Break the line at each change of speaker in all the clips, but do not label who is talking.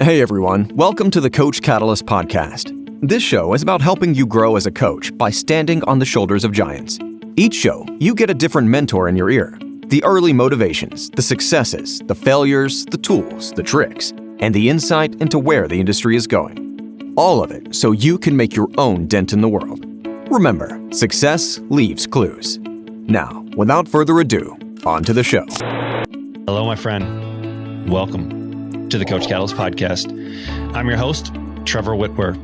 Hey everyone, welcome to the Coach Catalyst podcast. This show is about helping you grow as a coach by standing on the shoulders of giants. Each show, you get a different mentor in your ear. The early motivations, the successes, the failures, the tools, the tricks, and the insight into where the industry is going. All of it so you can make your own dent in the world. Remember, success leaves clues. Now, without further ado, on to the show.
Hello, my friend. Welcome to the Coach Catalyst podcast. I'm your host, Trevor Whitwer.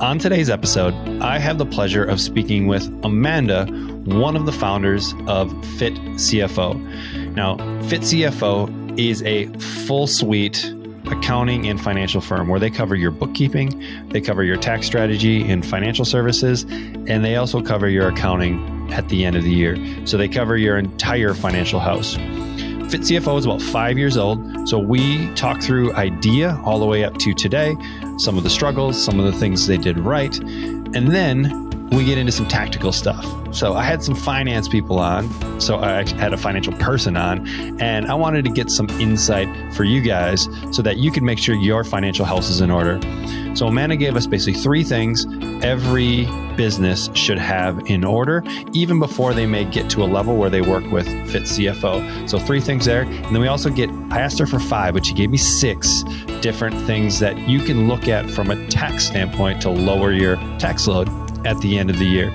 On today's episode, I have the pleasure of speaking with Amanda, one of the founders of Fit CFO. Now, Fit CFO is a full suite accounting and financial firm where they cover your bookkeeping, they cover your tax strategy and financial services, and they also cover your accounting at the end of the year. So they cover your entire financial house. Fit CFO is about 5 years old. So we talk through idea all the way up to today, some of the struggles, some of the things they did right. And then we get into some tactical stuff. So I had some finance people on. So I had a financial person on, and I wanted to get some insight for you guys so that you can make sure your financial house is in order. So Amanda gave us basically 3 things every business should have in order, even before they may get to a level where they work with Fit CFO. So 3 things there. And then we also I asked her for 5, but she gave me 6 different things that you can look at from a tax standpoint to lower your tax load at the end of the year.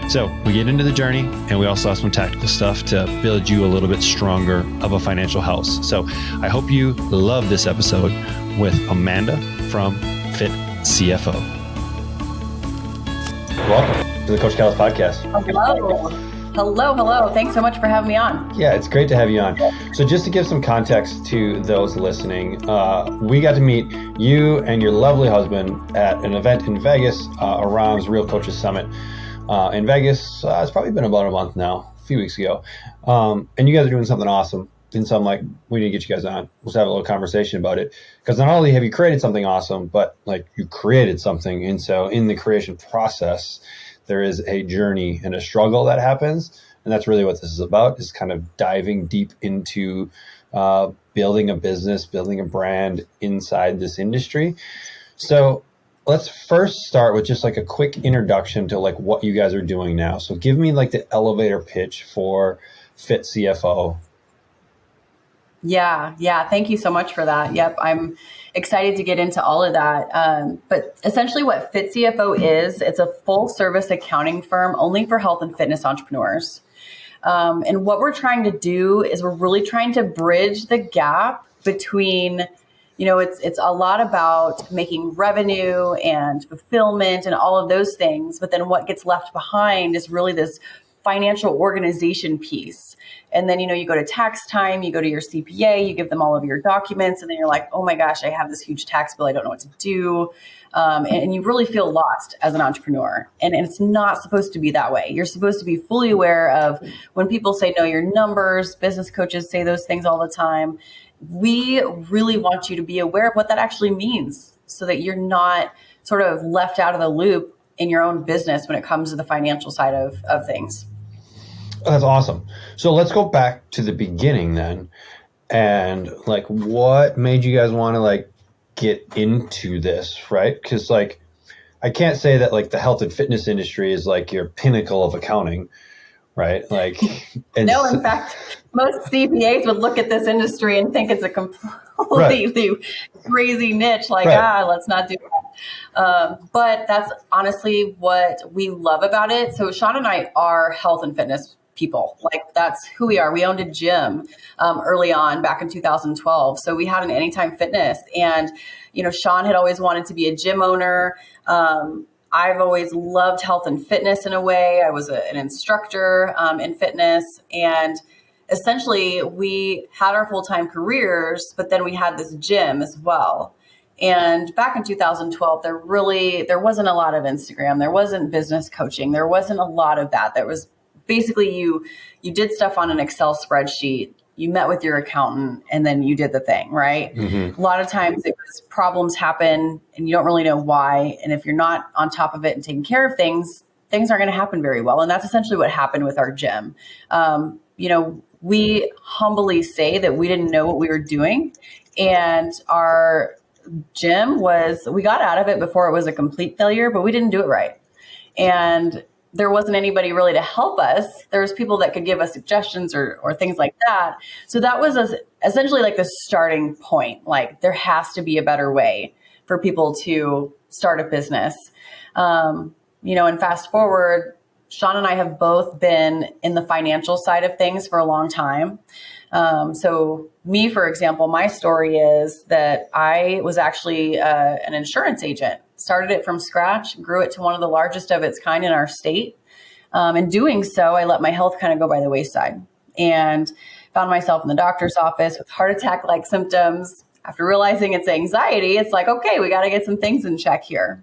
So we get into the journey, and we also have some tactical stuff to build you a little bit stronger of a financial house. So I hope you love this episode with Amanda from Fit CFO. Welcome to the Coach Catalyst podcast.
Hello. Thanks so much for having me on.
Yeah, it's great to have you on. So just to give some context to those listening, we got to meet you and your lovely husband at an event in Vegas, around Real Coaches Summit in Vegas. It's probably been about a month now, a few weeks ago. And you guys are doing something awesome. And so I'm like, we need to get you guys on. Let's have a little conversation about it. Because not only have you created something awesome, but like you created something. And so in the creation process, there is a journey and a struggle that happens. And that's really what this is about, is kind of diving deep into building a business, building a brand inside this industry. So let's first start with just like a quick introduction to like what you guys are doing now. So give me like the elevator pitch for Fit CFO.
Yeah. Thank you so much for that. Yep. I'm excited to get into all of that. But essentially what Fit CFO is, it's a full service accounting firm only for health and fitness entrepreneurs. And what we're trying to do is we're really trying to bridge the gap between, it's a lot about making revenue and fulfillment and all of those things. But then what gets left behind is really this financial organization piece. And then, you go to tax time, you go to your CPA, you give them all of your documents, and then you're like, oh my gosh, I have this huge tax bill. I don't know what to do. And you really feel lost as an entrepreneur. And it's not supposed to be that way. You're supposed to be fully aware of when people say, know your numbers, business coaches say those things all the time. We really want you to be aware of what that actually means so that you're not sort of left out of the loop in your own business when it comes to the financial side of things.
That's awesome. So let's go back to the beginning then. And like, what made you guys want to like get into this, right? Because like, I can't say that like the health and fitness industry is like your pinnacle of accounting, right? Like,
no, in fact, most CPAs would look at this industry and think it's a completely crazy niche. Like, let's not do that. But that's honestly what we love about it. So Sean and I are health and fitness people. Like that's who we are. We owned a gym early on back in 2012. So we had an Anytime Fitness, and, Sean had always wanted to be a gym owner. I've always loved health and fitness in a way. I was an instructor in fitness, and essentially we had our full-time careers, but then we had this gym as well. And back in 2012, there wasn't a lot of Instagram. There wasn't business coaching. There wasn't a lot of that. There was basically you did stuff on an Excel spreadsheet, you met with your accountant, and then you did the thing, right? Mm-hmm. A lot of times it was problems happen and you don't really know why. And if you're not on top of it and taking care of things aren't going to happen very well. And that's essentially what happened with our gym. We humbly say that we didn't know what we were doing, and our gym we got out of it before it was a complete failure, but we didn't do it right. And there wasn't anybody really to help us. There was people that could give us suggestions or things like that. So that was essentially like the starting point. Like there has to be a better way for people to start a business. And fast forward, Sean and I have both been in the financial side of things for a long time. So me, for example, my story is that I was actually an insurance agent. Started it from scratch, grew it to one of the largest of its kind in our state. In doing so, I let my health kind of go by the wayside and found myself in the doctor's office with heart attack-like symptoms. After realizing it's anxiety, it's like, okay, we got to get some things in check here.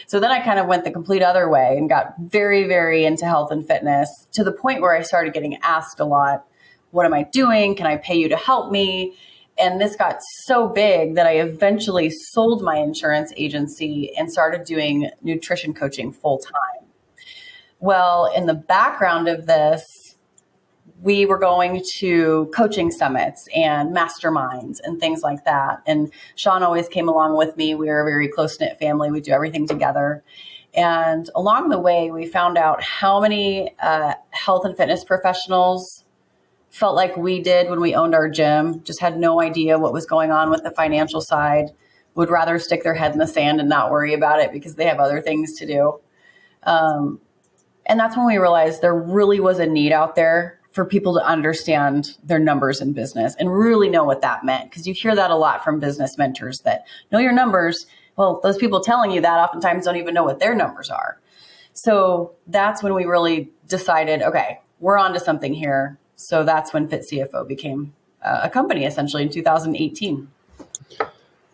So then I kind of went the complete other way and got very, very into health and fitness to the point where I started getting asked a lot, what am I doing? Can I pay you to help me? And this got so big that I eventually sold my insurance agency and started doing nutrition coaching full time. Well, in the background of this, we were going to coaching summits and masterminds and things like that. And Sean always came along with me. We were a very close-knit family. We do everything together. And along the way, we found out how many health and fitness professionals felt like we did when we owned our gym, just had no idea what was going on with the financial side, would rather stick their head in the sand and not worry about it because they have other things to do. And that's when we realized there really was a need out there for people to understand their numbers in business and really know what that meant. Because you hear that a lot from business mentors that know your numbers. Well, those people telling you that oftentimes don't even know what their numbers are. So that's when we really decided, okay, we're onto something here. So that's when Fit CFO became a company essentially in 2018.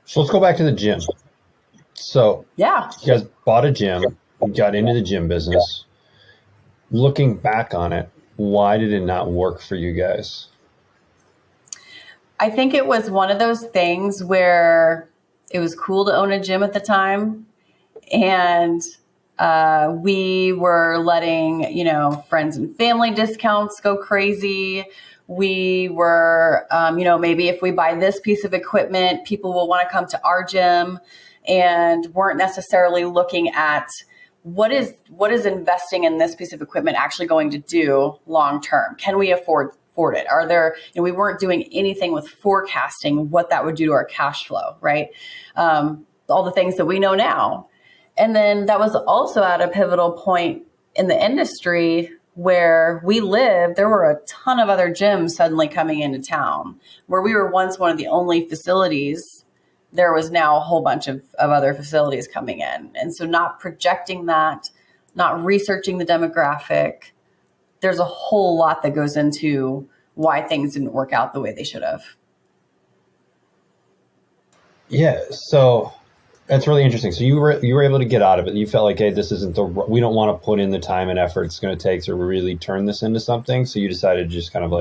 So let's go back to the gym. So
yeah,
you guys bought a gym, got into the gym business. Looking back on it, why did it not work for you guys?
I think it was one of those things where it was cool to own a gym at the time. And we were letting, friends and family discounts go crazy. We were, maybe if we buy this piece of equipment, people will want to come to our gym, and weren't necessarily looking at what is investing in this piece of equipment actually going to do long term? Can we afford it? Are there, we weren't doing anything with forecasting what that would do to our cash flow, right? All the things that we know now. And then that was also at a pivotal point in the industry where we lived. There were a ton of other gyms suddenly coming into town. Where we were once one of the only facilities, there was now a whole bunch of other facilities coming in. And so not projecting that, not researching the demographic, there's a whole lot that goes into why things didn't work out the way they should have.
Yeah, so that's really interesting. So you were able to get out of it. You felt like, hey, this isn't we don't want to put in the time and effort it's going to take to really turn this into something. So you decided to just kind of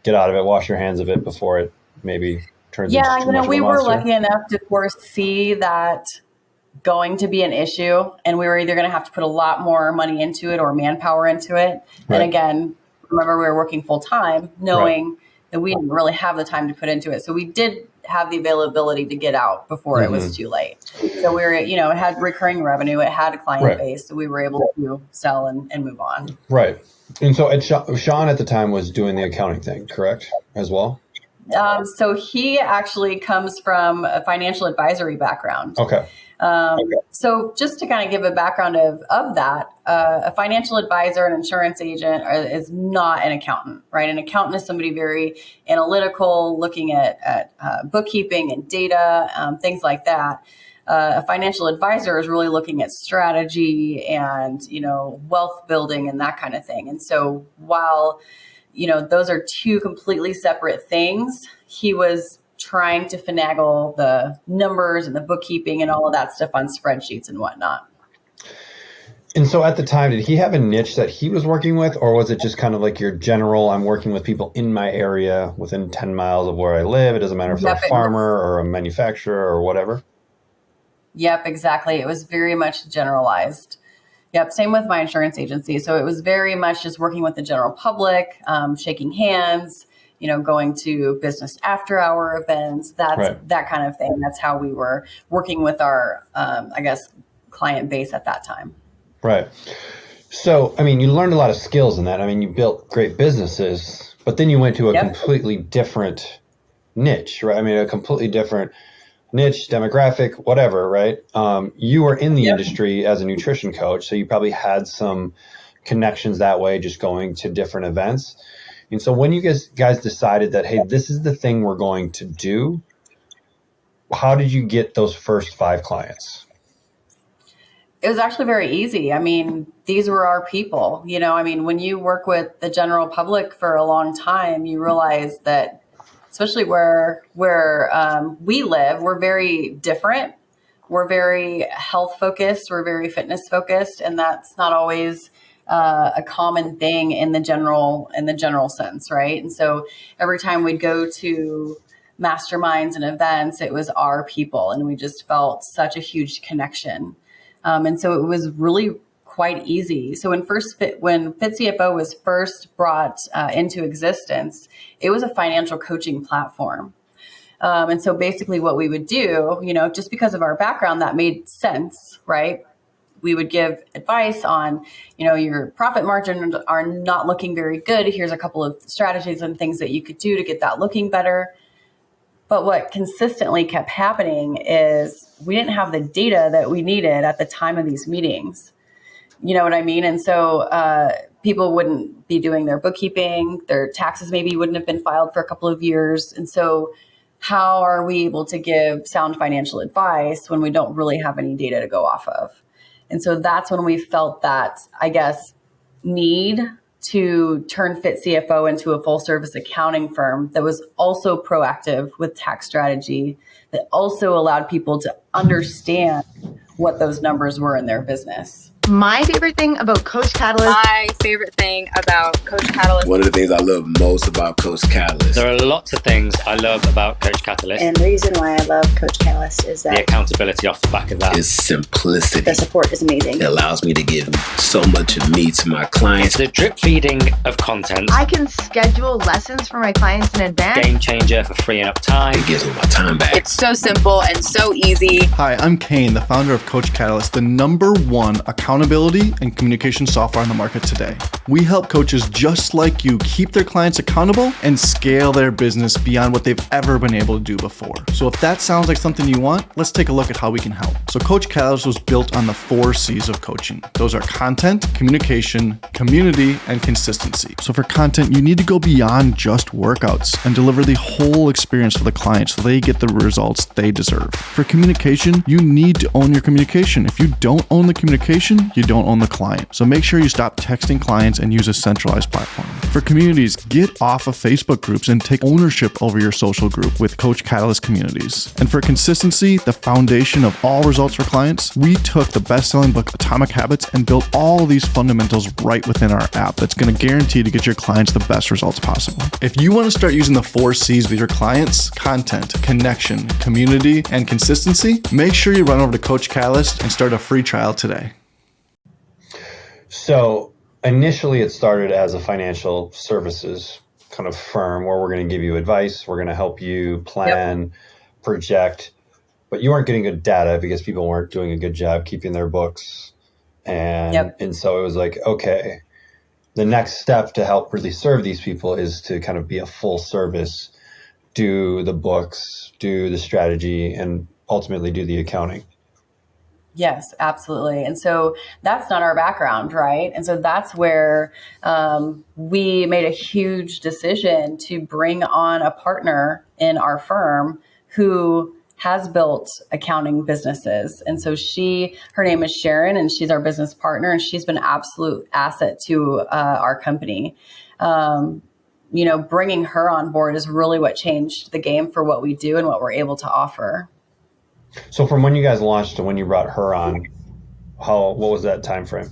get out of it, wash your hands of it before it maybe turns into too much of a
we
monster.
were lucky enough to foresee that going to be an issue, and we were either going to have to put a lot more money into it or manpower into it. Right. And again, remember, we were working full time, knowing that we didn't really have the time to put into it. So we did have the availability to get out before it was too late. So we were, it had recurring revenue, it had a client base, so we were able to sell and move on.
Right. And so Sean at the time was doing the accounting thing, correct, as well?
So he actually comes from a financial advisory background.
Okay.
So just to kind of give a background of that, a financial advisor, an insurance agent is not an accountant, right? An accountant is somebody very analytical, looking at bookkeeping and data, things like that. A financial advisor is really looking at strategy and, wealth building and that kind of thing. And so while, those are two completely separate things, he was trying to finagle the numbers and the bookkeeping and all of that stuff on spreadsheets and whatnot.
And so at the time, did he have a niche that he was working with, or was it just kind of like your general, I'm working with people in my area within 10 miles of where I live? It doesn't matter if they're a farmer or a manufacturer or whatever. Yep,
exactly. It was very much generalized. Yep. Same with my insurance agency. So it was very much just working with the general public, shaking hands, going to business after hour events, that kind of thing. That's how we were working with our, client base at that time.
Right. So, you learned a lot of skills in that. You built great businesses, but then you went to a completely different niche, right? A completely different niche, demographic, whatever, right? You were in the industry as a nutrition coach, so you probably had some connections that way, just going to different events. And so when you guys decided that, hey, this is the thing we're going to do, how did you get those first 5 clients?
It was actually very easy. These were our people. When you work with the general public for a long time, you realize that, especially where we live, we're very different. We're very health focused. We're very fitness focused, and that's not always a common thing in the general sense, right? And so every time we'd go to masterminds and events, it was our people, and we just felt such a huge connection. And so it was really quite easy. So when Fit CFO was first brought into existence, it was a financial coaching platform. And so basically what we would do, just because of our background, that made sense, right? We would give advice on, your profit margins are not looking very good. Here's a couple of strategies and things that you could do to get that looking better. But what consistently kept happening is we didn't have the data that we needed at the time of these meetings. You know what I mean? And so people wouldn't be doing their bookkeeping, their taxes maybe wouldn't have been filed for a couple of years. And so how are we able to give sound financial advice when we don't really have any data to go off of? And so that's when we felt that, need to turn Fit CFO into a full service accounting firm that was also proactive with tax strategy, that also allowed people to understand what those numbers were in their business.
My favorite thing about Coach Catalyst.
My favorite thing about Coach Catalyst.
One of the things I love most about Coach Catalyst.
There are lots of things I love about Coach Catalyst.
And the reason why I love Coach Catalyst is that
the accountability off the back of that
is simplicity.
The support is amazing.
It allows me to give so much of me to my clients.
It's the drip feeding of content.
I can schedule lessons for my clients in advance.
Game changer for freeing up time.
It gives me my time back.
It's so simple and so easy.
Hi, I'm Kane, the founder of Coach Catalyst, the #1 accountability and communication software on the market today. We help coaches just like you keep their clients accountable and scale their business beyond what they've ever been able to do before. So if that sounds like something you want, let's take a look at how we can help. So Coach Catalyst was built on the 4 C's of coaching. Those are content, communication, community, and consistency. So for content, you need to go beyond just workouts and deliver the whole experience for the client so they get the results they deserve. For communication, you need to own your communication. If you don't own the communication, you don't own the client. So make sure you stop texting clients and use a centralized platform. For communities, get off of Facebook groups and take ownership over your social group with Coach Catalyst communities. And for consistency, the foundation of all results for clients, we took the best-selling book Atomic Habits and built all these fundamentals right within our app that's going to guarantee to get your clients the best results possible. If you want to start using the 4 C's with your clients, content, connection, community, and consistency, make sure you run over to Coach Catalyst and start a free trial today.
So initially it started as a financial services kind of firm where we're going to give you advice. We're going to help you plan, project, but you weren't getting good data because people weren't doing a good job keeping their books. And so it was like, okay, the next step to help really serve these people is to kind of be a full service, do the books, do the strategy, and ultimately do the accounting.
Yes, absolutely. And so that's not our background, right? And so that's where we made a huge decision to bring on a partner in our firm who has built accounting businesses. And so her name is Sharon, and she's our business partner, and she's been an absolute asset to our company. Bringing her on board is really what changed the game for what we do and what we're able to offer.
So from when you guys launched to when you brought her on, what was that time frame?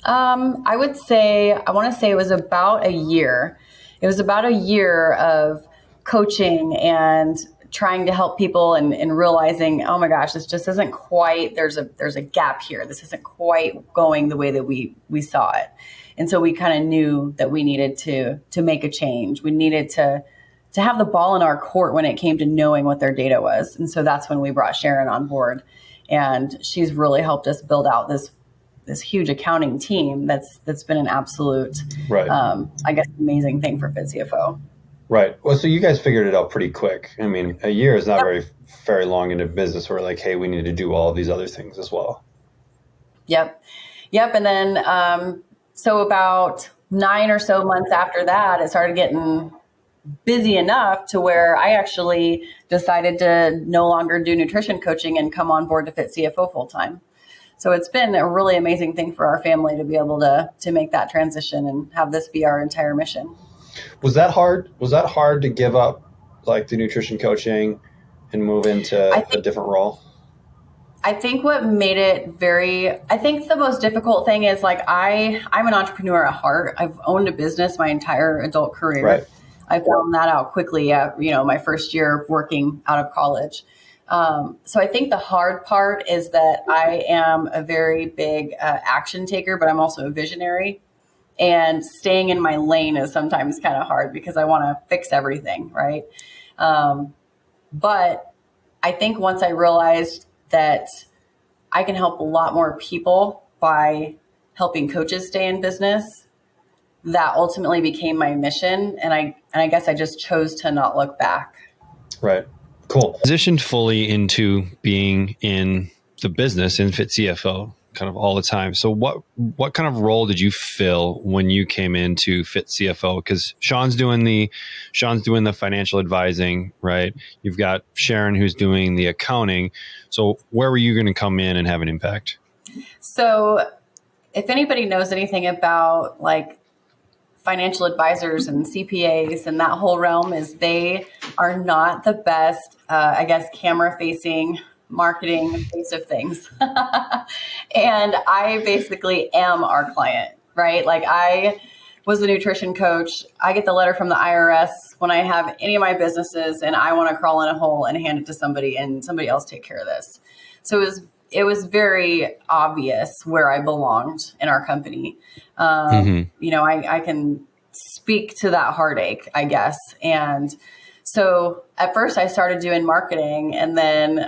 I want to say it was about a year. It was about a year of coaching and trying to help people and realizing, oh my gosh, this just isn't quite, there's a gap here. This isn't quite going the way that we saw it. And so we kind of knew that we needed to make a change. We needed to have the ball in our court when it came to knowing what their data was. And so that's when we brought Sharon on board. And she's really helped us build out this huge accounting team that's been an absolute, I guess, amazing thing for Fit CFO.
Right. Well, so you guys figured it out pretty quick. I mean, a year is not very long into business. We're like, hey, we need to do all of these other things as well.
Yep. And then, so about 9 or so months after that, it started getting busy enough to where I actually decided to no longer do nutrition coaching and come on board to Fit CFO full time. So it's been a really amazing thing for our family to be able to make that transition and have this be our entire mission.
Was that hard? Was that hard to give up like the nutrition coaching and move into a different role?
I think what made it I think the most difficult thing is like, I'm an entrepreneur at heart. I've owned a business my entire adult career.
Right.
I found that out quickly at, my first year of working out of college. So I think the hard part is that I am a very big action taker, but I'm also a visionary. And staying in my lane is sometimes kind of hard because I want to fix everything, right? But I think once I realized that I can help a lot more people by helping coaches stay in business, that ultimately became my mission. And I guess I just chose to not look back.
Right. Cool. Transitioned fully into being in the business in Fit CFO kind of all the time. So what kind of role did you fill when you came into Fit CFO? Because Sean's doing the financial advising, right? You've got Sharon who's doing the accounting. So where were you going to come in and have an impact?
So if anybody knows anything about like financial advisors and CPAs and that whole realm, is they are not the best, camera facing marketing face of things. And I basically am our client, right? Like I was the nutrition coach. I get the letter from the IRS when I have any of my businesses and I want to crawl in a hole and hand it to somebody and somebody else take care of this. So it was very obvious where I belonged in our company. I can speak to that heartache, I guess. And so at first I started doing marketing, and then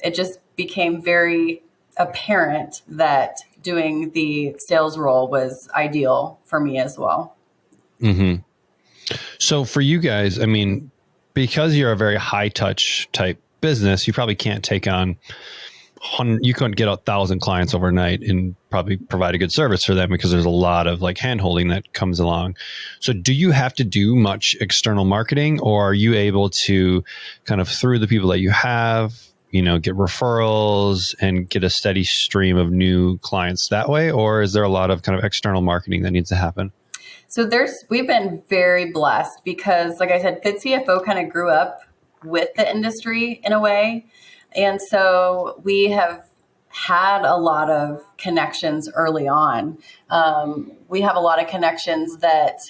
it just became very apparent that doing the sales role was ideal for me as well.
Mm-hmm. So for you guys, I mean, because you're a very high touch type business, you probably can't take on you couldn't get 1,000 clients overnight and probably provide a good service for them because there's a lot of like hand-holding that comes along. So do you have to do much external marketing, or are you able to kind of through the people that you have, get referrals and get a steady stream of new clients that way? Or is there a lot of kind of external marketing that needs to happen?
So we've been very blessed because, like I said, Fit CFO kind of grew up with the industry in a way. And so we have had a lot of connections early on. We have a lot of connections that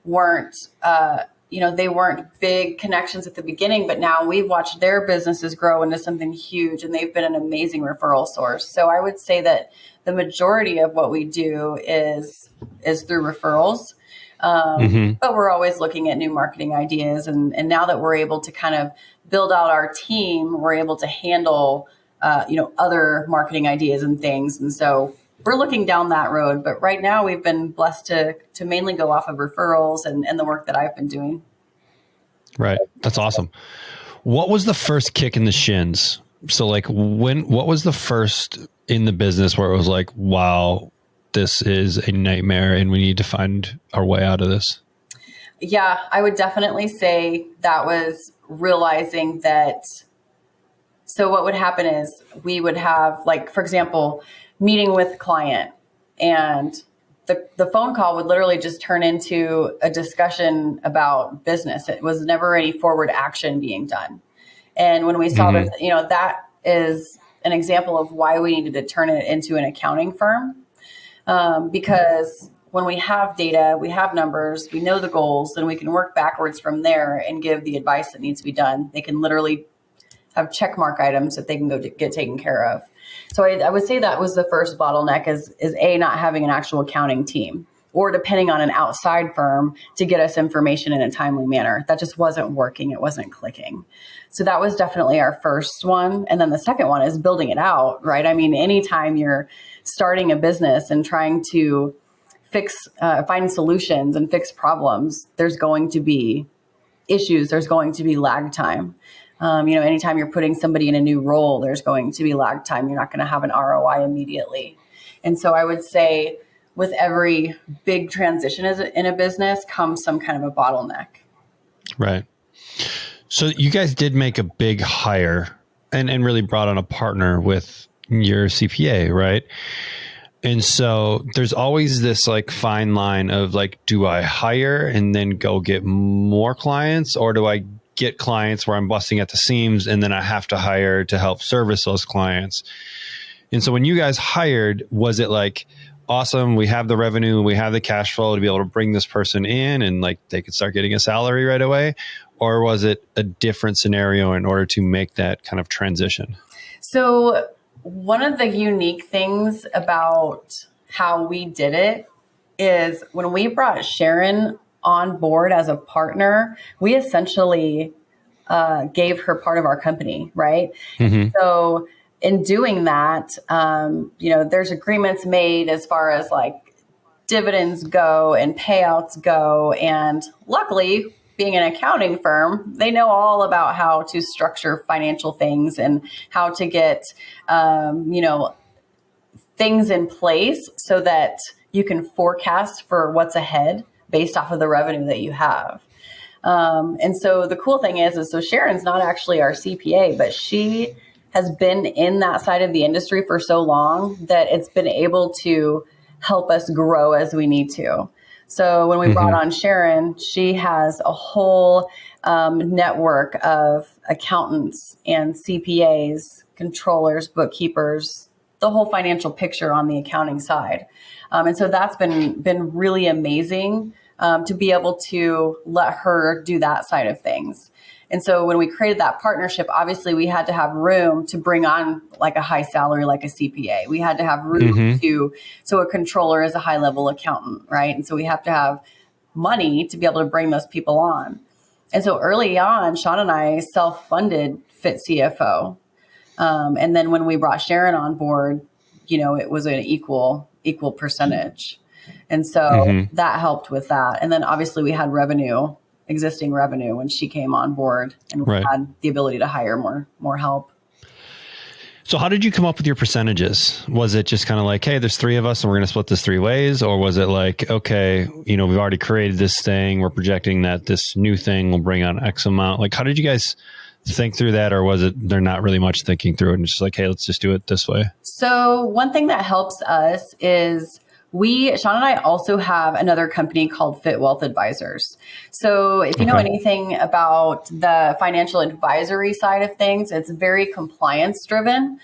weren't, they weren't big connections at the beginning, but now we've watched their businesses grow into something huge, and they've been an amazing referral source. So I would say that the majority of what we do is through referrals. But we're always looking at new marketing ideas. And now that we're able to kind of build out our team, we're able to handle, other marketing ideas and things. And so we're looking down that road. But right now we've been blessed to mainly go off of referrals and the work that I've been doing.
Right. That's awesome. What was the first kick in the shins? So like what was the first in the business where it was like, wow, this is a nightmare and we need to find our way out of this?
Yeah, I would definitely say that was realizing that. So what would happen is we would have, like, for example, meeting with client, and the phone call would literally just turn into a discussion about business. It was never any forward action being done. And when we saw this, that is an example of why we needed to turn it into an accounting firm. Because when we have data, we have numbers, we know the goals, then we can work backwards from there and give the advice that needs to be done. They can literally have check mark items that they can go get taken care of. So I would say that was the first bottleneck is A, not having an actual accounting team, or depending on an outside firm to get us information in a timely manner. That just wasn't working. It wasn't clicking. So that was definitely our first one. And then the second one is building it out, right? I mean, anytime you're starting a business and trying to find solutions and fix problems, there's going to be issues. There's going to be lag time. Anytime you're putting somebody in a new role, there's going to be lag time. You're not going to have an ROI immediately. And so I would say with every big transition in a business comes some kind of a bottleneck.
Right. So you guys did make a big hire and really brought on a partner with your CPA, right? And so there's always this like fine line of like, do I hire and then go get more clients, or do I get clients where I'm busting at the seams and then I have to hire to help service those clients? And so when you guys hired, was it like, awesome, we have the revenue, we have the cash flow to be able to bring this person in and like they could start getting a salary right away? Or was it a different scenario in order to make that kind of transition?
So one of the unique things about how we did it is when we brought Sharon on board as a partner, we essentially gave her part of our company, right? Mm-hmm. So in doing that, there's agreements made as far as like dividends go and payouts go. And luckily, being an accounting firm, they know all about how to structure financial things and how to get, things in place so that you can forecast for what's ahead based off of the revenue that you have. And so the cool thing is so Sharon's not actually our CPA, but she has been in that side of the industry for so long that it's been able to help us grow as we need to. So when we brought on Sharon, she has a whole network of accountants and CPAs, controllers, bookkeepers, the whole financial picture on the accounting side. And so that's been really amazing to be able to let her do that side of things. And so when we created that partnership, obviously we had to have room to bring on like a high salary, like a CPA. We had to have room so a controller is a high level accountant, right? And so we have to have money to be able to bring those people on. And so early on, Sean and I self-funded Fit CFO. And then when we brought Sharon on board, it was an equal percentage. And so that helped with that. And then obviously we had existing revenue when she came on board, and we had the ability to hire more help.
So how did you come up with your percentages? Was it just kind of like, hey, there's three of us and we're going to split this three ways? Or was it like, okay, we've already created this thing, we're projecting that this new thing will bring on X amount? Like, how did you guys think through that? Or was it they're not really much thinking through it and just like, hey, let's just do it this way? So
one thing that helps us is Sean and I also have another company called Fit Wealth Advisors. So if you know anything about the financial advisory side of things, it's very compliance driven.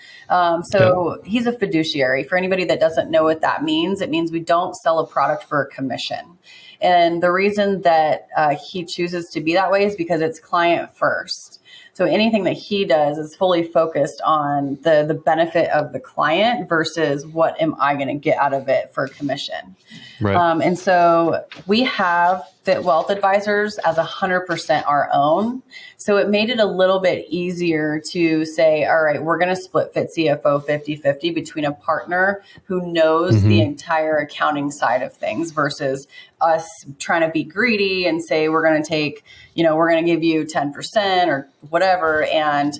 He's a fiduciary. For anybody that doesn't know what that means, it means we don't sell a product for a commission. And the reason that he chooses to be that way is because it's client first. So anything that he does is fully focused on the benefit of the client versus what am I going to get out of it for commission. Right. And so we have Fit Wealth Advisors as 100% our own. So it made it a little bit easier to say, all right, we're going to split Fit CFO 50-50 between a partner who knows the entire accounting side of things versus us trying to be greedy and say, we're going to take, we're going to give you 10% or whatever. And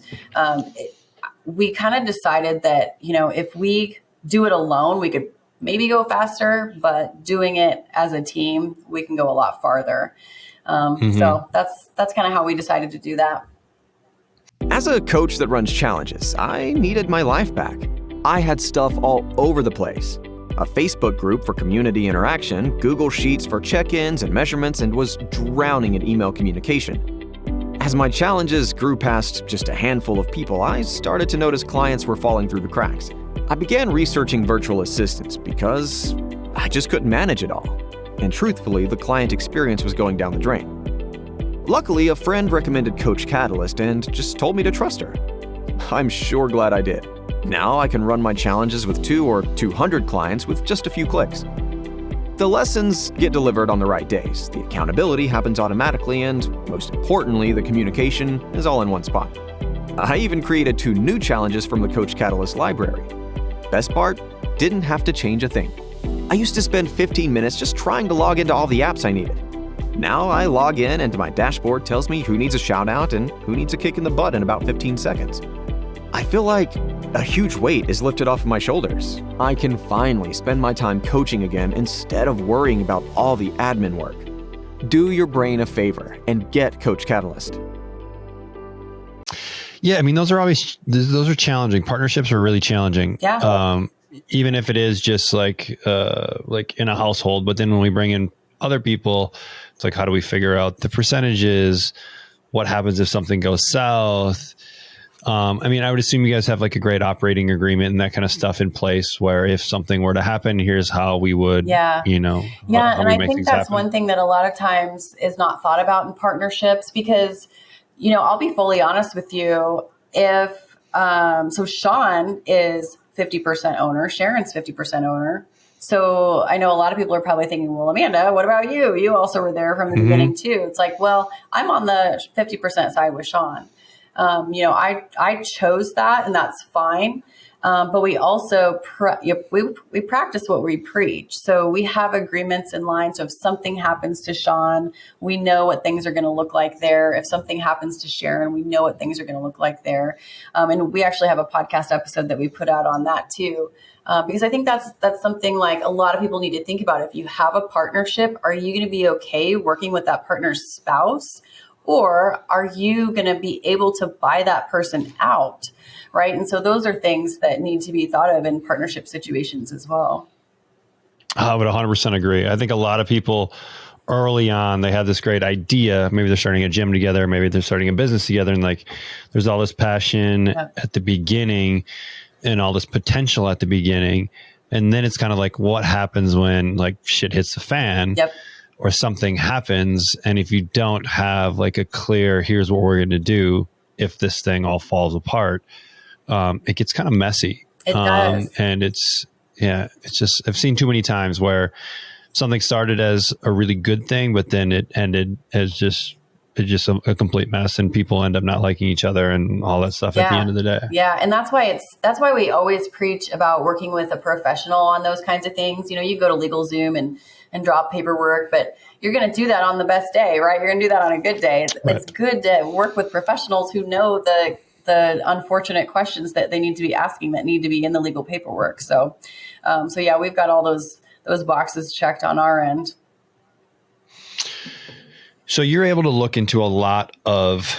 we kind of decided that, if we do it alone, we could maybe go faster, but doing it as a team, we can go a lot farther. So that's kind of how we decided to do that.
As a coach that runs challenges, I needed my life back. I had stuff all over the place. A Facebook group for community interaction, Google Sheets for check-ins and measurements, and was drowning in email communication. As my challenges grew past just a handful of people, I started to notice clients were falling through the cracks. I began researching virtual assistants because I just couldn't manage it all. And truthfully, the client experience was going down the drain. Luckily, a friend recommended Coach Catalyst and just told me to trust her. I'm sure glad I did. Now I can run my challenges with 2 or 200 clients with just a few clicks. The lessons get delivered on the right days, the accountability happens automatically, and most importantly, the communication is all in one spot. I even created 2 new challenges from the Coach Catalyst library. Best part, didn't have to change a thing. I used to spend 15 minutes just trying to log into all the apps I needed. Now I log in and my dashboard tells me who needs a shout out and who needs a kick in the butt in about 15 seconds. I feel like a huge weight is lifted off of my shoulders. I can finally spend my time coaching again instead of worrying about all the admin work. Do your brain a favor and get Coach Catalyst.
Yeah, I mean, those are challenging. Partnerships are really challenging.
Yeah.
Even if it is just like in a household, but then when we bring in other people, it's like, how do we figure out the percentages? What happens if something goes south? I mean, I would assume you guys have like a great operating agreement and that kind of stuff in place where if something were to happen, here's how we would, how
and I think that's
happen.
one thing that a lot of times is not thought about in partnerships because, I'll be fully honest with you. If, so Sean is 50% owner, Sharon's 50% owner. So I know a lot of people are probably thinking, well, Amanda, what about you? You also were there from the beginning too. It's like, well, I'm on the 50% side with Sean. I chose that and that's fine. But we also, we practice what we preach. So we have agreements in line. So if something happens to Sean, we know what things are going to look like there. If something happens to Sharon, we know what things are going to look like there. And we actually have a podcast episode that we put out on that too. Because I think that's something like a lot of people need to think about. If you have a partnership, are you going to be okay working with that partner's spouse? Or are you going to be able to buy that person out, right? And so those are things that need to be thought of in partnership situations as well.
I would 100% agree. I think a lot of people early on, they have this great idea. Maybe they're starting a gym together. Maybe they're starting a business together. And like, there's all this passion at the beginning and all this potential at the beginning. And then it's kind of like, what happens when like shit hits the fan?
Yep.
Or something happens, and if you don't have like a clear, here's what we're going to do if this thing all falls apart, it gets kind of messy.
It does.
And it's just, I've seen too many times where something started as a really good thing, but then it ended as just a complete mess, and people end up not liking each other and all that stuff at the end of the day.
Yeah. And that's why we always preach about working with a professional on those kinds of things. You go to LegalZoom and drop paperwork, but you're going to do that on the best day, right? You're going to do that on a good day. It's good to work with professionals who know the unfortunate questions that they need to be asking that need to be in the legal paperwork. So yeah, we've got all those boxes checked on our end.
So you're able to look into a lot of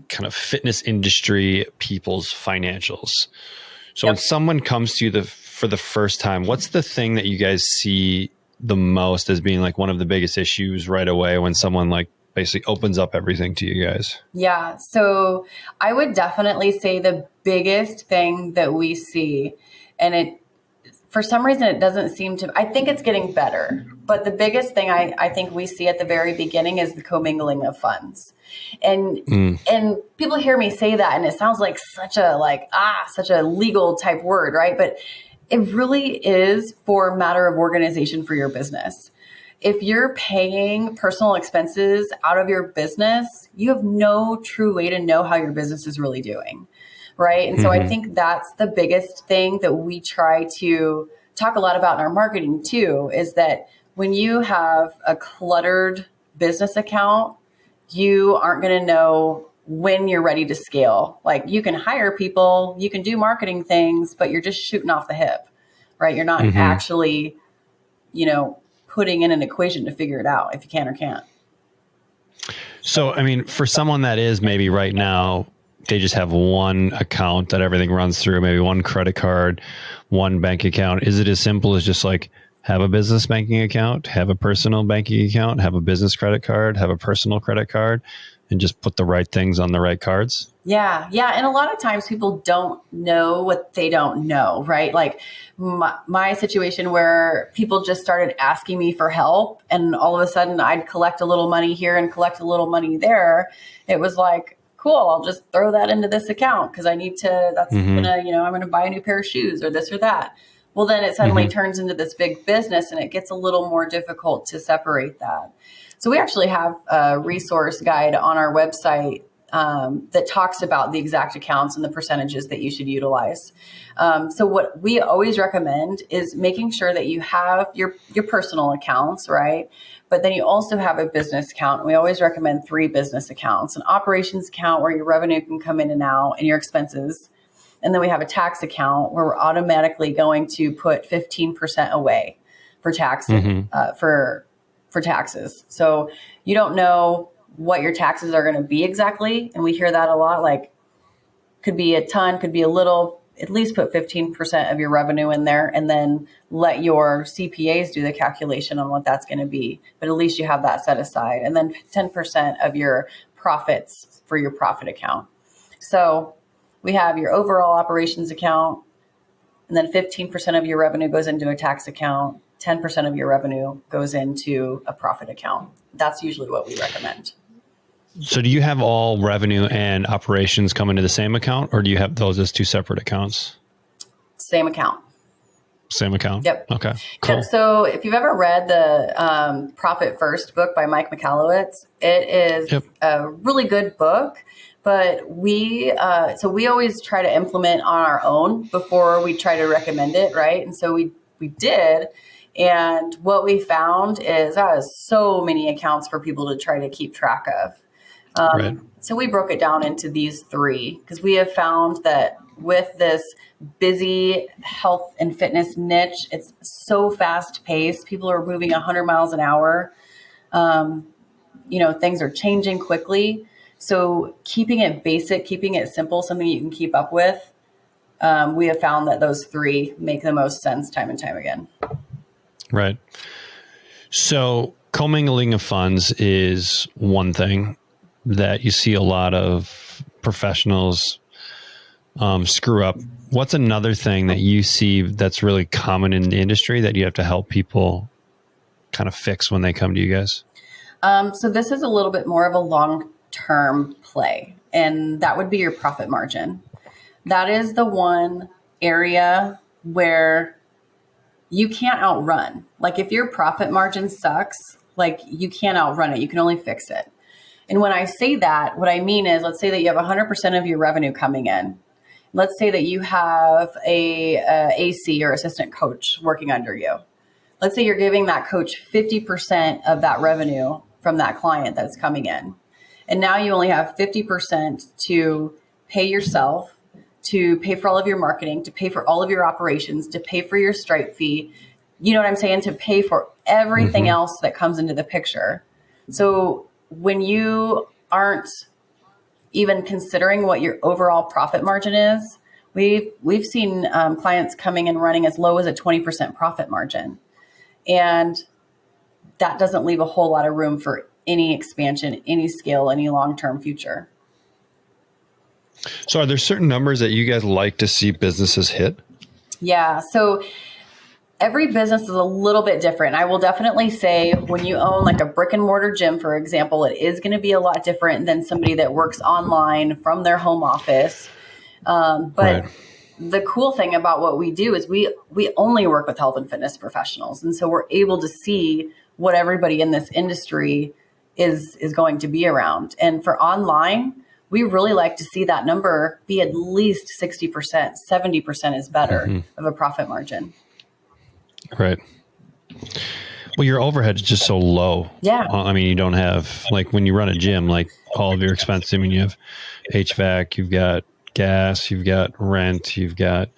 kind of fitness industry people's financials. So when someone comes to you for the first time, what's the thing that you guys see the most as being like one of the biggest issues right away when someone like basically opens up everything to you guys? Yeah.
So I would definitely say the biggest thing that we see, and for some reason, it doesn't seem to, I think it's getting better, but the biggest thing I think we see at the very beginning is the commingling of funds. And people hear me say that and it sounds like such a legal type word, right? But it really is for a matter of organization for your business. If you're paying personal expenses out of your business, you have no true way to know how your business is really doing. Right. And so I think that's the biggest thing that we try to talk a lot about in our marketing too, is that when you have a cluttered business account, you aren't going to know when you're ready to scale. Like you can hire people, you can do marketing things, but you're just shooting off the hip, right? You're not actually, putting in an equation to figure it out if you can or can't.
So, I mean, for someone that is maybe right now, they just have one account that everything runs through, maybe one credit card, one bank account. Is it as simple as just like have a business banking account, have a personal banking account, have a business credit card, have a personal credit card, and just put the right things on the right cards?
Yeah. Yeah. And a lot of times people don't know what they don't know, right? Like my situation where people just started asking me for help, and all of a sudden I'd collect a little money here and collect a little money there. It was like, cool, I'll just throw that into this account because I need to, that's gonna, I'm gonna buy a new pair of shoes or this or that. Well, then it suddenly turns into this big business, and it gets a little more difficult to separate that. So we actually have a resource guide on our website that talks about the exact accounts and the percentages that you should utilize. So what we always recommend is making sure that you have your personal accounts, right? But then you also have a business account. We always recommend 3 business accounts: an operations account where your revenue can come in and out and your expenses. And then we have a tax account where we're automatically going to put 15% away for taxes, for taxes. So you don't know what your taxes are going to be exactly. And we hear that a lot, like could be a ton, could be a little. At least put 15% of your revenue in there, and then let your CPAs do the calculation on what that's going to be. But at least you have that set aside. And then 10% of your profits for your profit account. So we have your overall operations account, and then 15% of your revenue goes into a tax account. 10% of your revenue goes into a profit account. That's usually what we recommend.
So do you have all revenue and operations come into the same account, or do you have those as 2 separate accounts?
Same account.
Same account?
Yep.
Okay, cool.
Yep. So if you've ever read the Profit First book by Mike Michalowicz, it is a really good book. But we always try to implement on our own before we try to recommend it, right? And so we did. And what we found is so many accounts for people to try to keep track of.
Right.
So we broke it down into these 3 because we have found that with this busy health and fitness niche, it's so fast paced. People are moving 100 miles an hour. Things are changing quickly. So keeping it basic, keeping it simple, something you can keep up with, we have found that those 3 make the most sense time and time again.
Right. So commingling of funds is one thing that you see a lot of professionals screw up. What's another thing that you see that's really common in the industry that you have to help people kind of fix when they come to you guys?
So this is a little bit more of a long-term play, and that would be your profit margin. That is the one area where you can't outrun. Like if your profit margin sucks, like you can't outrun it. You can only fix it. And when I say that, what I mean is, let's say that you have 100% of your revenue coming in. Let's say that you have a AC or assistant coach working under you. Let's say you're giving that coach 50% of that revenue from that client that's coming in. And now you only have 50% to pay yourself, to pay for all of your marketing, to pay for all of your operations, to pay for your Stripe fee. You know what I'm saying? To pay for everything else that comes into the picture. So when you aren't even considering what your overall profit margin is, we've seen clients coming and running as low as a 20% profit margin. And that doesn't leave a whole lot of room for any expansion, any scale, any long-term future.
So are there certain numbers that you guys like to see businesses hit?
Yeah. So every business is a little bit different. I will definitely say when you own like a brick and mortar gym, for example, it is going to be a lot different than somebody that works online from their home office. But the cool thing about what we do is we only work with health and fitness professionals. And so we're able to see what everybody in this industry is going to be around. And for online, we really like to see that number be at least 60%, 70% is better of a profit margin.
Right. Well, your overhead is just so low.
Yeah.
I mean, you don't have, like when you run a gym, like all of your expenses. I mean, you have HVAC, you've got gas, you've got rent, you've got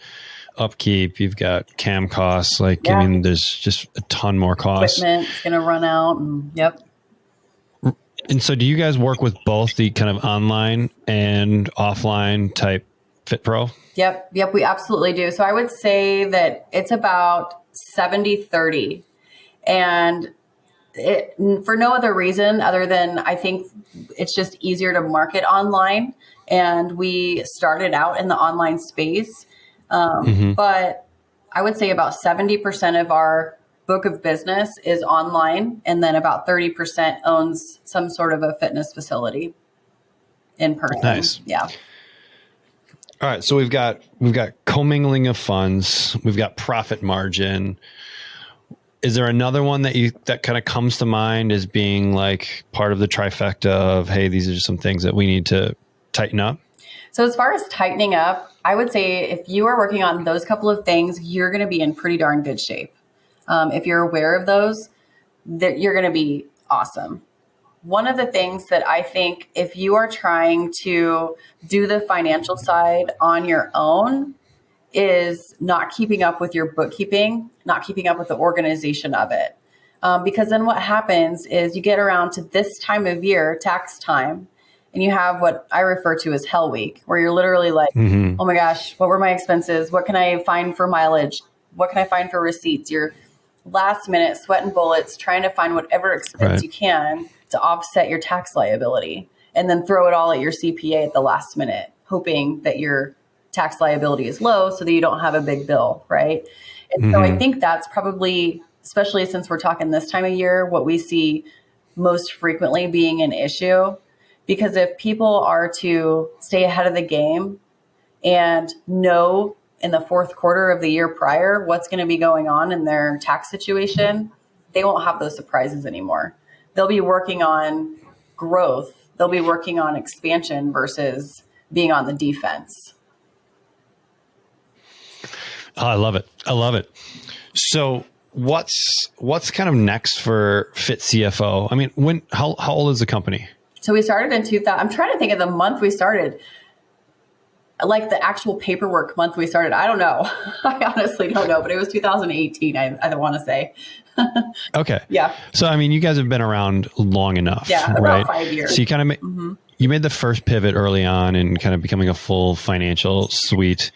upkeep, you've got cam costs. Like, I mean, there's just a ton more costs.
Equipment's going to run out. And,
And so do you guys work with both the kind of online and offline type Fit Pro?
Yep, we absolutely do. So I would say that it's about 70-30. And For no other reason other than I think it's just easier to market online. And we started out in the online space. But I would say about 70% of our book of business is online. And then about 30% owns some sort of a fitness facility in person.
Nice.
Yeah.
All right. So we've got commingling of funds. We've got profit margin. Is there another one that kind of comes to mind as being like part of the trifecta of, hey, these are some things that we need to tighten up?
So as far as tightening up, I would say if you are working on those couple of things, you're going to be in pretty darn good shape. If you're aware of those, that you're going to be awesome. One of the things that I think if you are trying to do the financial side on your own is not keeping up with your bookkeeping, not keeping up with the organization of it. Because then what happens is you get around to this time of year, tax time, and you have what I refer to as hell week, where you're literally like, oh my gosh, what were my expenses? What can I find for mileage? What can I find for receipts? You're last minute sweating bullets, trying to find whatever expense you can to offset your tax liability, and then throw it all at your CPA at the last minute, hoping that your tax liability is low so that you don't have a big bill, right? And so I think that's probably, especially since we're talking this time of year, what we see most frequently being an issue. Because if people are to stay ahead of the game and know in the fourth quarter of the year prior what's going to be going on in their tax situation, they won't have those surprises anymore. They'll be working on growth. They'll be working on expansion versus being on the defense.
Oh, I love it. I love it. So what's kind of next for Fit CFO? I mean, how old is the company? So
we started in 2000. I'm trying to think of the month we started, like the actual paperwork month we started. I don't know. I honestly don't know, but it was 2018. I want to say.
Okay.
Yeah.
So, I mean, you guys have been around long enough.
Yeah. About
right?
5 years.
So you kind of you made the first pivot early on in kind of becoming a full financial suite,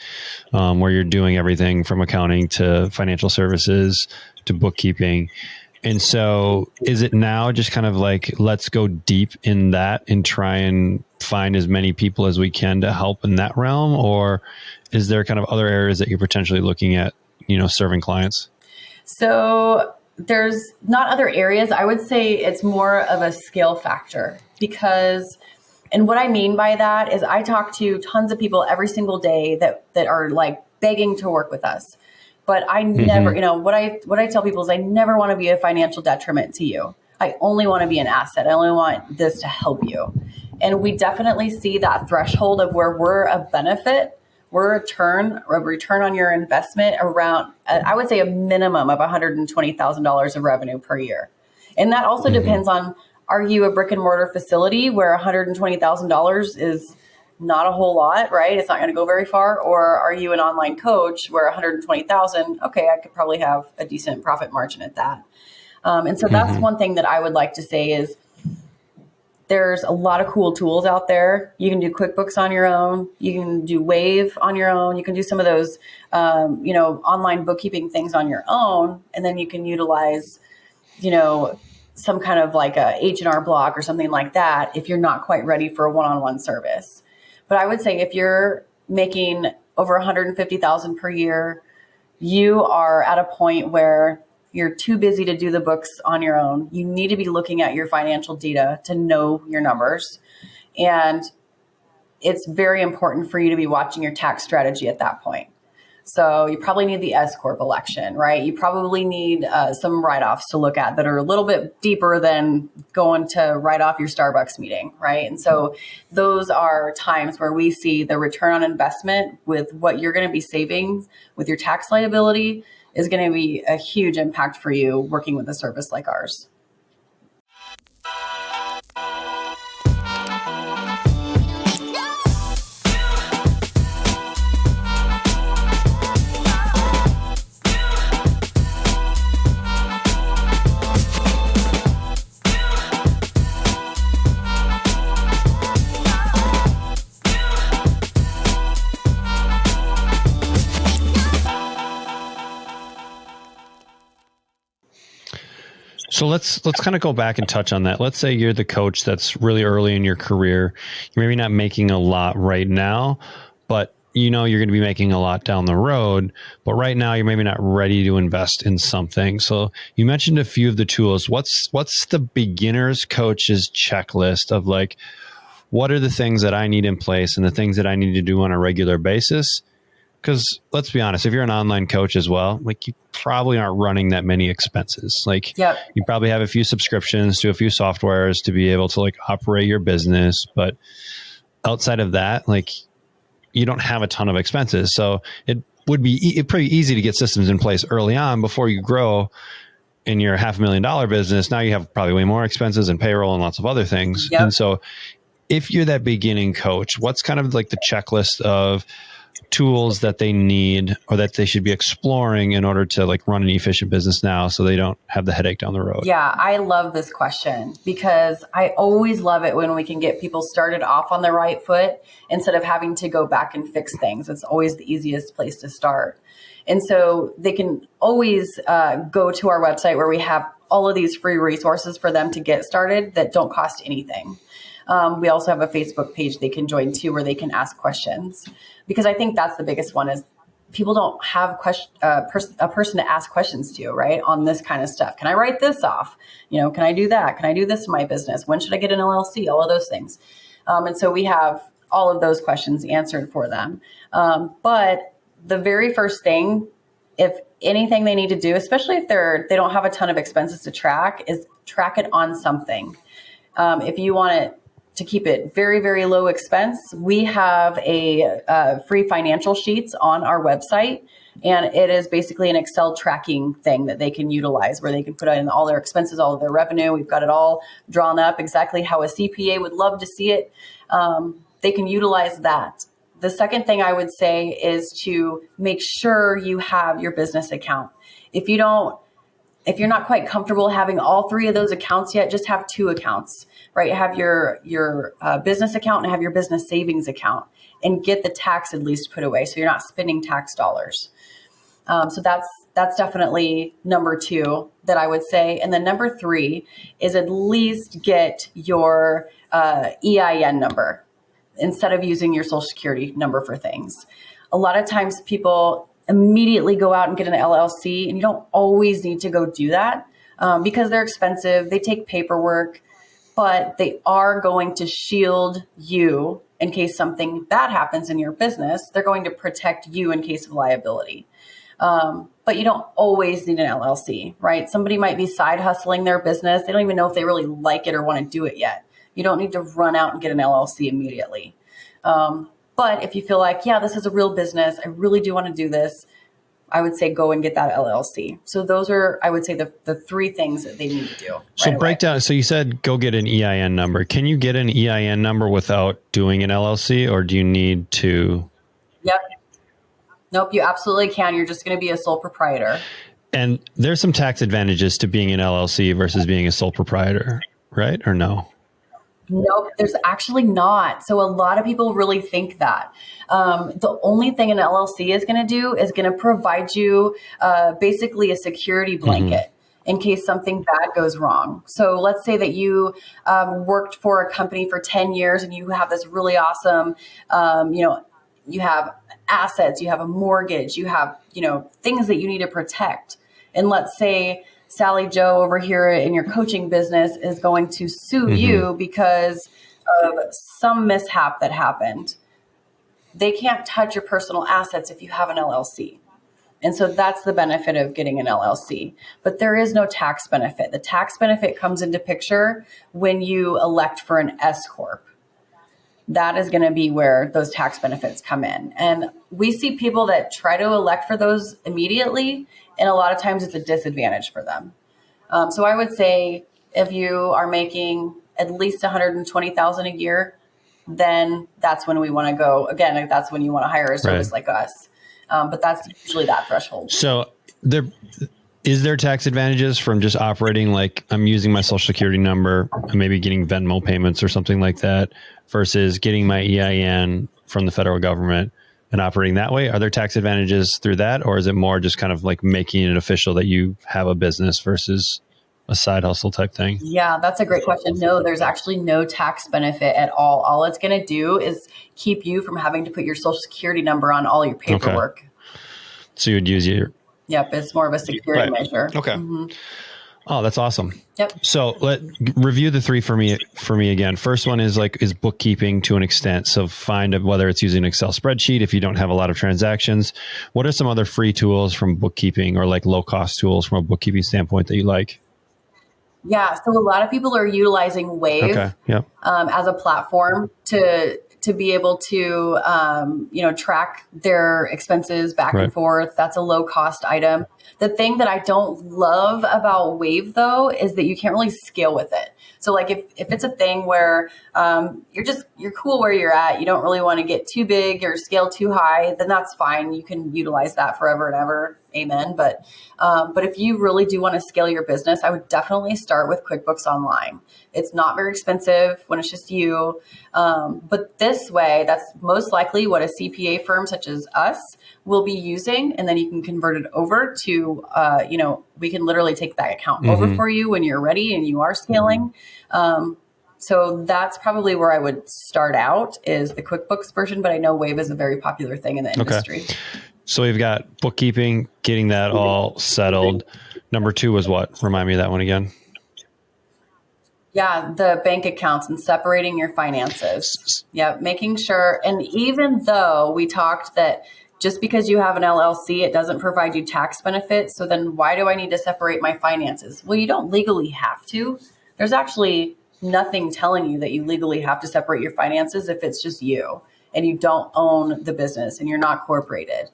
where you're doing everything from accounting to financial services to bookkeeping. And so is it now just kind of like, let's go deep in that and try and find as many people as we can to help in that realm? Or is there kind of other areas that you're potentially looking at, serving clients?
So there's not other areas. I would say it's more of a scale factor because, and what I mean by that is I talk to tons of people every single day that are like begging to work with us. But I never, what I tell people is I never want to be a financial detriment to you. I only want to be an asset. I only want this to help you. And we definitely see that threshold of where we're a benefit, we're a return on your investment around, I would say a minimum of $120,000 of revenue per year. And that also depends on, are you a brick and mortar facility where $120,000 is not a whole lot, right? It's not going to go very far. Or are you an online coach where 120,000, okay, I could probably have a decent profit margin at that. And so that's one thing that I would like to say is there's a lot of cool tools out there. You can do QuickBooks on your own. You can do Wave on your own. You can do some of those, online bookkeeping things on your own. And then you can utilize, some kind of like a H&R Block or something like that if you're not quite ready for a one-on-one service. But I would say if you're making over $150,000 per year, you are at a point where you're too busy to do the books on your own. You need to be looking at your financial data to know your numbers. And it's very important for you to be watching your tax strategy at that point. So you probably need the S-Corp election, right? You probably need some write-offs to look at that are a little bit deeper than going to write off your Starbucks meeting, right? And so those are times where we see the return on investment with what you're going to be saving with your tax liability is going to be a huge impact for you working with a service like ours.
So let's kind of go back and touch on that. Let's say you're the coach that's really early in your career. You're maybe not making a lot right now, but you know you're going to be making a lot down the road. But right now you're maybe not ready to invest in something. So you mentioned a few of the tools. What's the beginner's coach's checklist of like, what are the things that I need in place and the things that I need to do on a regular basis? Because let's be honest, if you're an online coach as well, like you probably aren't running that many expenses. Like you probably have a few subscriptions to a few softwares to be able to like operate your business. But outside of that, like you don't have a ton of expenses. So it would be pretty easy to get systems in place early on before you grow in your $500,000 business. Now you have probably way more expenses and payroll and lots of other things. And so if you're that beginning coach, what's kind of like the checklist of tools that they need or that they should be exploring in order to like run an efficient business now so they don't have the headache down the road?
Yeah, I love this question because I always love it when we can get people started off on the right foot instead of having to go back and fix things. It's always the easiest place to start. And so they can always go to our website where we have all of these free resources for them to get started that don't cost anything. We also have a Facebook page they can join too, where they can ask questions, because I think that's the biggest one is people don't have a person to ask questions to, right? On this kind of stuff. Can I write this off? You know, can I do that? Can I do this in my business? When should I get an LLC? All of those things. And so we have all of those questions answered for them. But the very first thing, if anything they need to do, especially if they don't have a ton of expenses to track, is track it on something. If you want it to keep it very, very low expense, we have a free financial sheets on our website. And it is basically an Excel tracking thing that they can utilize where they can put in all their expenses, all of their revenue. We've got it all drawn up exactly how a CPA would love to see it. They can utilize that. The second thing I would say is to make sure you have your business account. If you're not quite comfortable having all three of those accounts yet, just have two accounts, right? Have your business account and have your business savings account, and get the tax at least put away so you're not spending tax dollars. So that's definitely number two that I would say. And then number three is at least get your EIN number instead of using your social security number for things. A lot of times people immediately go out and get an LLC, and you don't always need to go do that because they're expensive. They take paperwork, but they are going to shield you in case something bad happens in your business. They're going to protect you in case of liability. But you don't always need an LLC, right? Somebody might be side hustling their business. They don't even know if they really like it or want to do it yet. You don't need to run out and get an LLC immediately. But if you feel like, yeah, this is a real business, I really do want to do this, I would say go and get that LLC. So those are, I would say, the three things that they need to do.
So break down. So you said go get an EIN number. Can you get an EIN number without doing an LLC, or do you need to?
Yep. Nope, you absolutely can. You're just going to be a sole proprietor.
And there's some tax advantages to being an LLC versus being a sole proprietor, right? Or no?
Nope, there's actually not. So a lot of people really think that. The only thing an LLC is going to do is going to provide you basically a security blanket in case something bad goes wrong. So let's say that you worked for a company for 10 years and you have this really awesome, you have assets, you have a mortgage, you have, things that you need to protect. And let's say Sally Joe over here in your coaching business is going to sue you because of some mishap that happened. They can't touch your personal assets if you have an LLC. And so that's the benefit of getting an LLC. But there is no tax benefit. The tax benefit comes into picture when you elect for an S Corp. That is going to be where those tax benefits come in. And we see people that try to elect for those immediately, and a lot of times it's a disadvantage for them. So I would say if you are making at least $120,000 a year, then that's when we want to go. Again, that's when you want to hire a service like us. But that's usually that threshold.
So is there tax advantages from just operating like I'm using my social security number and maybe getting Venmo payments or something like that versus getting my EIN from the federal government and operating that way? Are there tax advantages through that? Or is it more just kind of like making it official that you have a business versus a side hustle type thing?
Yeah, that's a great question. No, there's actually no tax benefit at all. All it's going to do is keep you from having to put your social security number on all your paperwork.
Okay. So you would use your...
Yep, it's more of a security measure.
Okay.
Mm-hmm.
Oh, that's awesome.
Yep.
So review the three for me again. First one is bookkeeping to an extent. So find whether it's using an Excel spreadsheet if you don't have a lot of transactions. What are some other free tools from bookkeeping or like low cost tools from a bookkeeping standpoint that you like?
Yeah. So a lot of people are utilizing Wave as a platform to be able to, track their expenses back and forth. That's a low cost item. The thing that I don't love about Wave though, is that you can't really scale with it. So like if it's a thing where you're cool where you're at, you don't really want to get too big or scale too high, then that's fine. You can utilize that forever and ever. Amen. But if you really do want to scale your business, I would definitely start with QuickBooks Online. It's not very expensive when it's just you. But this way, that's most likely what a CPA firm such as us will be using. And then you can convert it over to, we can literally take that account over for you when you're ready and you are scaling. So that's probably where I would start out, is the QuickBooks version. But I know Wave is a very popular thing in the industry.
So we've got bookkeeping, getting that all settled. Number 2 was what? Remind me of that one again.
Yeah, the bank accounts and separating your finances. Yeah, making sure. And even though we talked that just because you have an LLC, it doesn't provide you tax benefits. So then why do I need to separate my finances? Well, you don't legally have to. There's actually nothing telling you that you legally have to separate your finances if it's just you and you don't own the business and you're not corporated.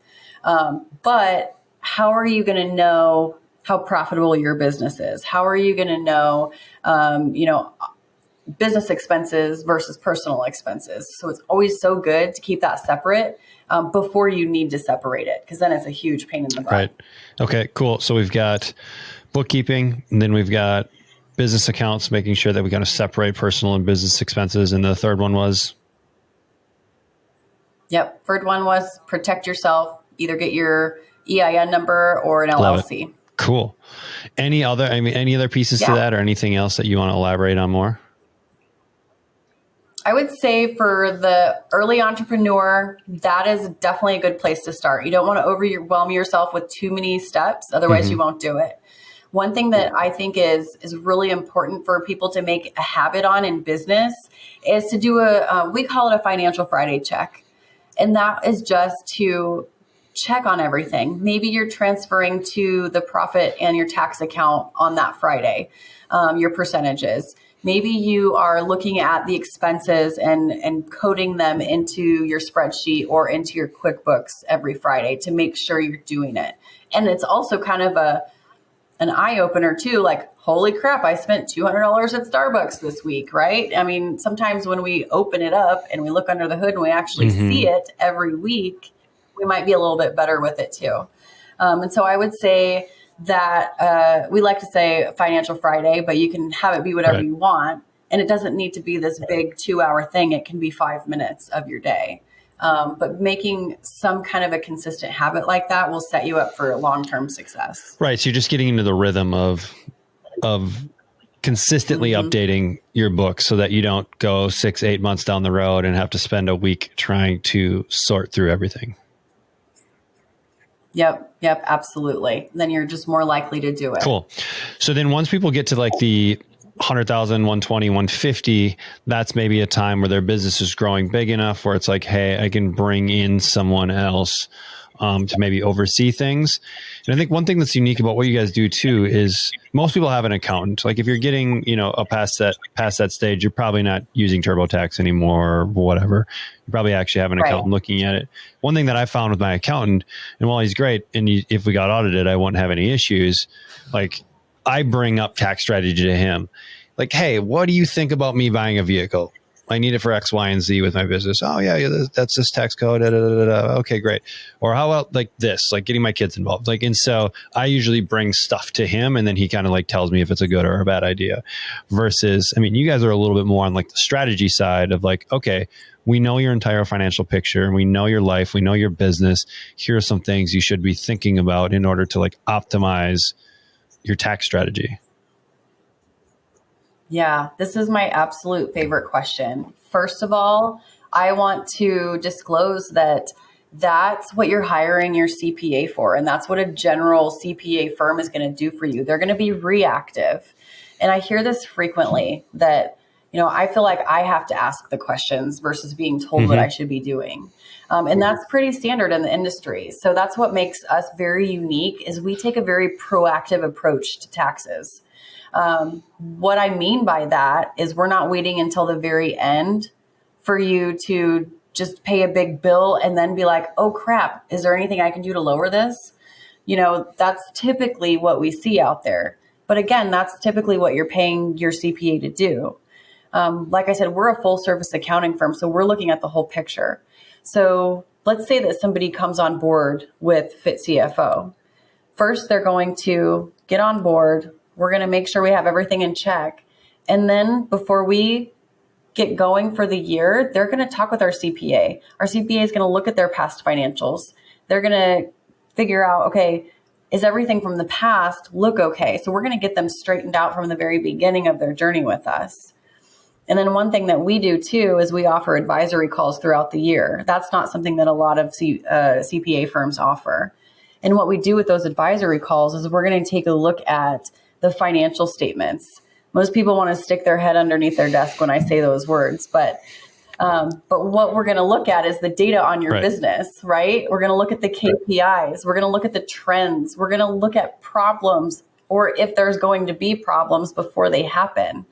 But how are you going to know how profitable your business is? How are you going to know, business expenses versus personal expenses? So it's always so good to keep that separate before you need to separate it, because then it's a huge pain in the butt.
Right. Okay, cool. So we've got bookkeeping, and then we've got business accounts, making sure that we got to separate personal and business expenses. And the third one was?
Yep. Third one was protect yourself. Either get your EIN number or an LLC.
Cool. Any other pieces to that, or anything else that you want to elaborate on more?
I would say for the early entrepreneur, that is definitely a good place to start. You don't want to overwhelm yourself with too many steps. Otherwise you won't do it. One thing that I think is really important for people to make a habit on in business is to do we call it a financial Friday check. And that is just to check on everything. Maybe you're transferring to the profit and your tax account on that Friday, your percentages. Maybe you are looking at the expenses and coding them into your spreadsheet or into your QuickBooks every Friday to make sure you're doing it. And it's also kind of an eye opener too, like, holy crap, I spent $200 at Starbucks this week, right? I mean, sometimes when we open it up and we look under the hood and we actually see it every week, we might be a little bit better with it too. And so I would say that we like to say Financial Friday, but you can have it be whatever you want. And it doesn't need to be this big 2-hour thing. It can be 5 minutes of your day. But making some kind of a consistent habit like that will set you up for long-term success.
Right. So you're just getting into the rhythm of consistently updating your book so that you don't go 6-8 months down the road and have to spend a week trying to sort through everything.
Yep, absolutely. Then you're just more likely to do it.
Cool. So then once people get to like the 100,000, 120, 150, that's maybe a time where their business is growing big enough where it's like, hey, I can bring in someone else to maybe oversee things. And I think one thing that's unique about what you guys do too is most people have an accountant. Like if you're getting, past that stage, you're probably not using TurboTax anymore or whatever. You probably actually have an accountant looking at it. One thing that I found with my accountant, and while he's great, and if we got audited, I wouldn't have any issues. Like I bring up tax strategy to him. Like, hey, what do you think about me buying a vehicle? I need it for X, Y, and Z with my business. Oh yeah, that's this tax code. Okay, great. Or how about like this, like getting my kids involved? Like, and so I usually bring stuff to him and then he kind of like tells me if it's a good or a bad idea versus, I mean, you guys are a little bit more on like the strategy side of like, okay, we know your entire financial picture and we know your life. We know your business. Here are some things you should be thinking about in order to like optimize your tax strategy.
Yeah, this is my absolute favorite question. First of all, I want to disclose that that's what you're hiring your CPA for. And that's what a general CPA firm is going to do for you. They're going to be reactive. And I hear this frequently that, I feel like I have to ask the questions versus being told what I should be doing. And that's pretty standard in the industry. So that's what makes us very unique is we take a very proactive approach to taxes. What I mean by that is we're not waiting until the very end for you to just pay a big bill and then be like, oh crap, is there anything I can do to lower this? That's typically what we see out there. But again, that's typically what you're paying your CPA to do. Like I said, we're a full service accounting firm, so we're looking at the whole picture. So let's say that somebody comes on board with Fit CFO. First, they're going to get on board. We're going to make sure we have everything in check. And then before we get going for the year, they're going to talk with our CPA. Our CPA is going to look at their past financials. They're going to figure out, okay, is everything from the past look okay? So we're going to get them straightened out from the very beginning of their journey with us. And then one thing that we do too is we offer advisory calls throughout the year. That's not something that a lot of CPA firms offer. And what we do with those advisory calls is we're going to take a look at the financial statements. Most people want to stick their head underneath their desk when I say those words, but what we're going to look at is the data on your business, right? We're going to look at the KPIs. We're going to look at the trends. We're going to look at problems or if there's going to be problems before they happen.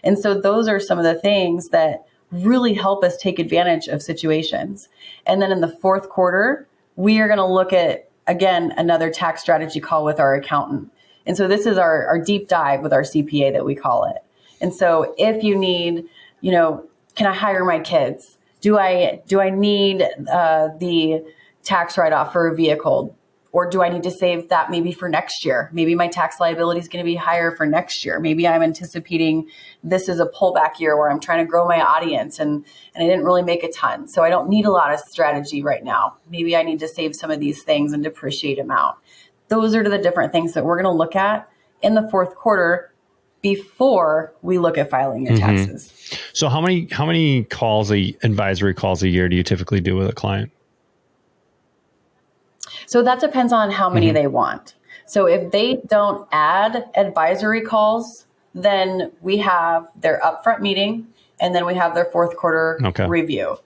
And so those are some of the things that really help us take advantage of situations. And then in the fourth quarter, we are going to look at, again, another tax strategy call with our accountant. And so this is our deep dive with our CPA that we call it. And so if you need, can I hire my kids? Do I need the tax write-off for a vehicle? Or do I need to save that maybe for next year? Maybe my tax liability is going to be higher for next year. Maybe I'm anticipating this is a pullback year where I'm trying to grow my audience and I didn't really make a ton. So I don't need a lot of strategy right now. Maybe I need to save some of these things and depreciate them out. Those are the different things that we're going to look at in the fourth quarter before we look at filing your taxes.
So how many advisory calls a year do you typically do with a client?
So that depends on how many they want. So if they don't add advisory calls, then we have their upfront meeting and then we have their fourth quarter review.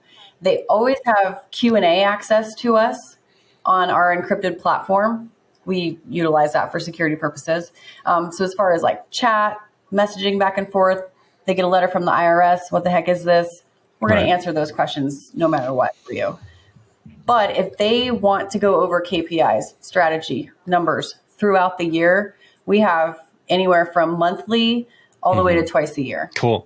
They always have Q&A access to us on our encrypted platform. We utilize that for security purposes. So as far as like chat, messaging back and forth, they get a letter from the IRS. What the heck is this? We're going to answer those questions no matter what for you. But if they want to go over KPIs, strategy, numbers throughout the year, we have anywhere from monthly all the way to twice a year.
Cool.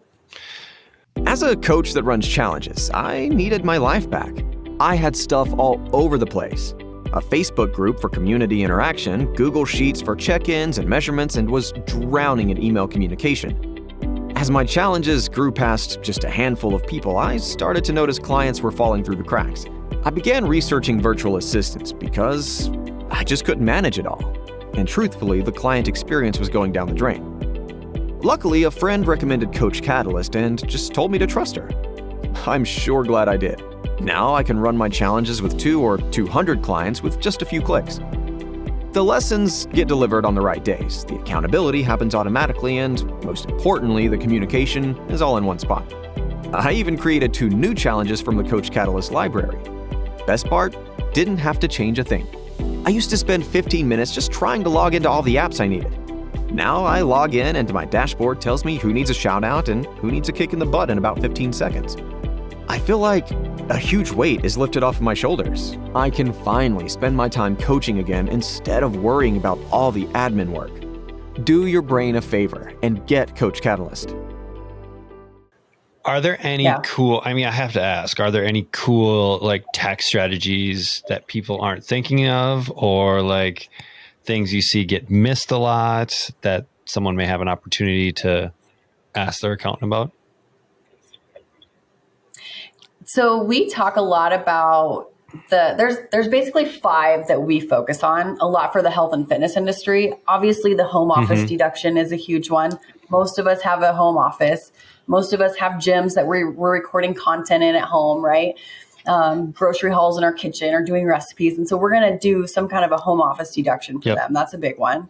As a coach that runs challenges, I needed my life back. I had stuff all over the place. A Facebook group for community interaction, Google Sheets for check-ins and measurements, and was drowning in email communication. As my challenges grew past just a handful of people, I started to notice clients were falling through the cracks. I began researching virtual assistants because I just couldn't manage it all. And truthfully, the client experience was going down the drain. Luckily, a friend recommended Coach Catalyst and just told me to trust her. I'm sure glad I did. Now I can run my challenges with 2 or 200 clients with just a few clicks. The lessons get delivered on the right days, the accountability happens automatically, and most importantly, the communication is all in one spot. I even created 2 new challenges from the Coach Catalyst library. Best part, didn't have to change a thing. I used to spend 15 minutes just trying to log into all the apps I needed. Now I log in and my dashboard tells me who needs a shout out and who needs a kick in the butt in about 15 seconds. I feel like a huge weight is lifted off of my shoulders. I can finally spend my time coaching again instead of worrying about all the admin work. Do your brain a favor and get Coach Catalyst.
Are there any cool, I have to ask, are there any cool like tax strategies that people aren't thinking of, or like things you see get missed a lot that someone may have an opportunity to ask their accountant about?
So we talk a lot about there's basically 5 that we focus on a lot for the health and fitness industry. Obviously the home office deduction is a huge one. Most of us have a home office. Most of us have gyms that we're recording content in at home, right? Grocery hauls in our kitchen or doing recipes. And so we're going to do some kind of a home office deduction for them. That's a big one.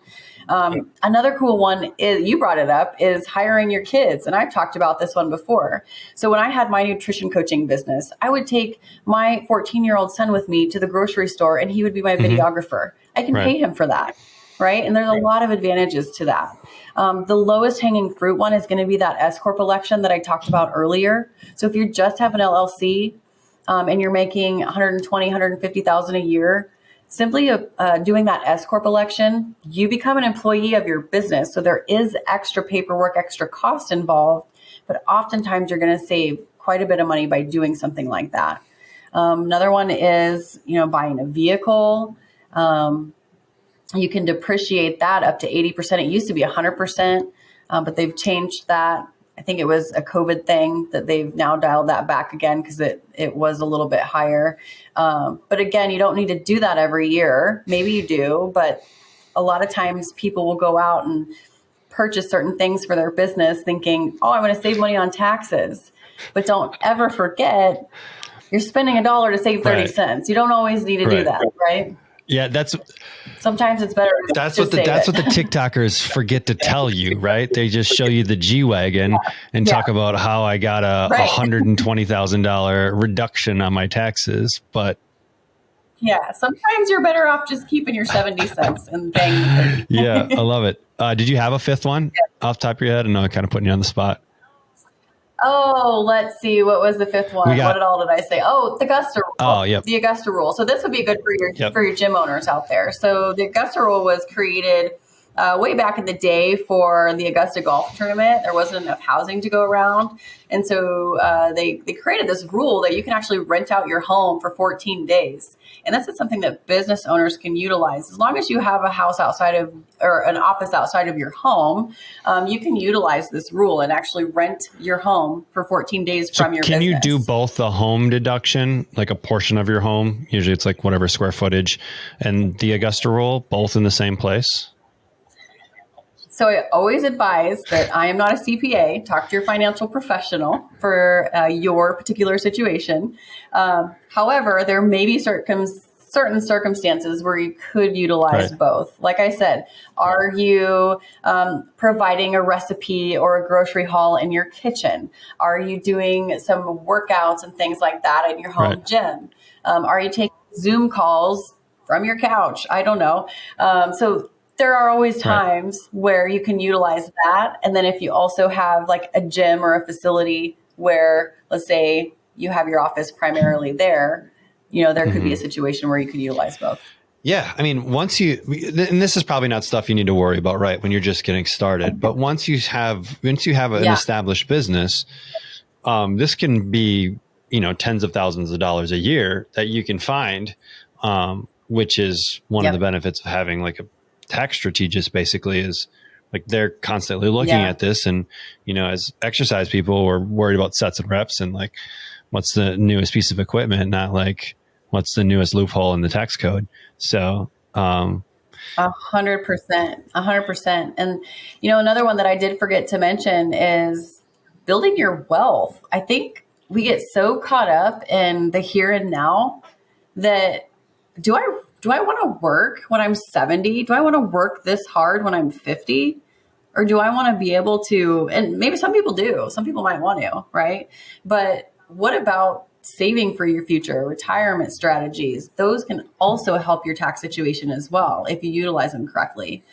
Another cool one is, you brought it up, is hiring your kids. And I've talked about this one before. So when I had my nutrition coaching business, I would take my 14-year-old son with me to the grocery store and he would be my videographer. I can pay him for that. Right. And there's a lot of advantages to that. The lowest hanging fruit one is going to be that S Corp election that I talked about earlier. So if you just have an LLC and you're making 120, 150,000 a year, simply doing that S Corp election, you become an employee of your business. So there is extra paperwork, extra cost involved, but oftentimes you're going to save quite a bit of money by doing something like that. Another one is, buying a vehicle. You can depreciate that up to 80%. It used to be 100%, but they've changed that. I think it was a COVID thing that they've now dialed that back again because it was a little bit higher. But again, you don't need to do that every year. Maybe you do, but a lot of times people will go out and purchase certain things for their business thinking, oh, I'm going to save money on taxes. But don't ever forget, you're spending $1 to save 30 cents. You don't always need to do that, right?
Yeah,
sometimes it's better.
That's what the TikTokers forget to tell you, right? They just show you the G-Wagon and talk about how I got a $120,000 reduction on my taxes, but
sometimes you're better off just keeping your 70 cents and paying.
Yeah, I love it. Did you have a fifth one off the top of your head? I know I'm kind of putting you on the spot.
Oh, let's see. What was the fifth one? What all did I say? Oh, the Augusta rule. Oh, yeah. The Augusta rule. So this would be good for your gym owners out there. So the Augusta rule was created way back in the day for the Augusta golf tournament. There wasn't enough housing to go around. And so they created this rule that you can actually rent out your home for 14 days. And this is something that business owners can utilize. As long as you have a house outside of, or an office outside of your home, you can utilize this rule and actually rent your home for 14 days from your business.
Can you do both the home deduction, like a portion of your home? Usually it's like whatever square footage, and the Augusta rule, both in the same place?
So I always advise that I am not a CPA. Talk to your financial professional for your particular situation. However, there may be certain circumstances where you could utilize both. Like I said, are you providing a recipe or a grocery haul in your kitchen? Are you doing some workouts and things like that in your home gym? Are you taking Zoom calls from your couch? I don't know. So there are always times where you can utilize that. And then if you also have like a gym or a facility where, let's say, you have your office primarily there, there could be a situation where you could utilize both.
Yeah. I mean, and this is probably not stuff you need to worry about, right, when you're just getting started. But once you have an established business, this can be, tens of thousands of dollars a year that you can find, which is one of the benefits of having like a tax strategist. Basically is like they're constantly looking at this, and as exercise people, we're worried about sets and reps and like what's the newest piece of equipment, not like what's the newest loophole in the tax code. So
100%. And another one that I did forget to mention is building your wealth. I think we get so caught up in the here and now that do I want to work when I'm 70? Do I want to work this hard when I'm 50? Or do I want to be able to, and maybe some people do, some people might want to, right? But what about saving for your future, retirement strategies? Those can also help your tax situation as well if you utilize them correctly.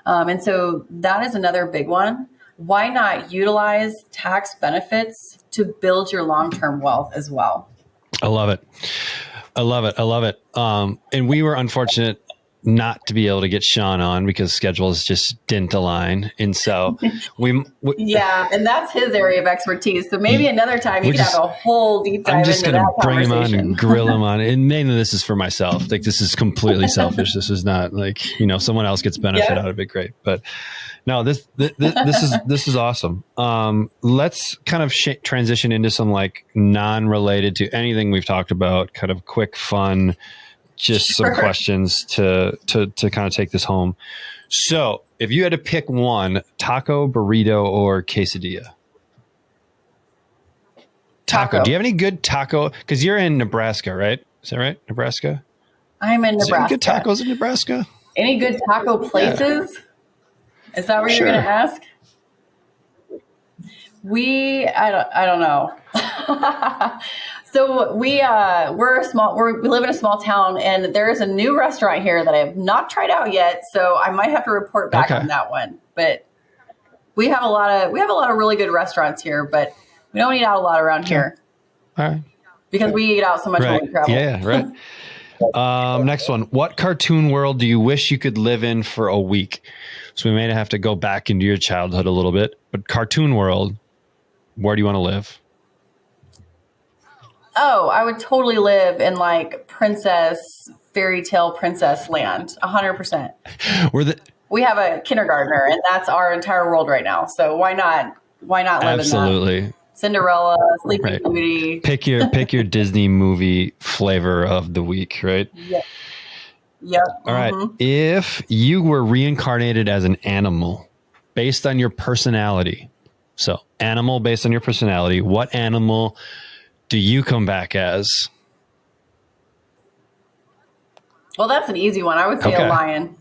And so that is another big one. Why not utilize tax benefits to build your long-term wealth as well?
I love it. And we were unfortunate not to be able to get Sean on because schedules just didn't align. And so we
and that's his area of expertise. So maybe another time you can have a whole deep dive into that conversation. I'm just going to bring him on and grill him on. And mainly this is for myself. Like this is completely selfish. This is not like, someone else gets benefit out of it. Great. But no, this is awesome. Let's kind of transition into some like non-related to anything we've talked about, kind of quick, fun, just some questions to kind of take this home.
So if you had to pick one, taco, burrito, or quesadilla? Taco. Do you have any good taco? Because you're in Nebraska, right? Is that right? Nebraska?
I'm in Nebraska.
Is there any good tacos in Nebraska?
Any good taco places? Yeah. Is that what you're going to ask? I don't know. So we live in a small town, and there is a new restaurant here that I have not tried out yet. So I might have to report back on that one. But we have a lot of really good restaurants here, but we don't eat out a lot around here.
All right.
Because we eat out so much when we travel.
Yeah, right. Next one. What cartoon world do you wish you could live in for a week? So we may have to go back into your childhood a little bit, but cartoon world, where do you want to live? Oh,
I would totally live in like fairy tale princess land, 100%. We have a kindergartner, and that's our entire world right now. So why not live
Absolutely.
in that? Cinderella, Sleeping Beauty.
Pick your Disney movie flavor of the week, right?
Yep.
All right. If you were reincarnated as an animal based on your personality, so animal based on your personality, what animal do you come back as?
Well, that's an easy one. I would say a lion.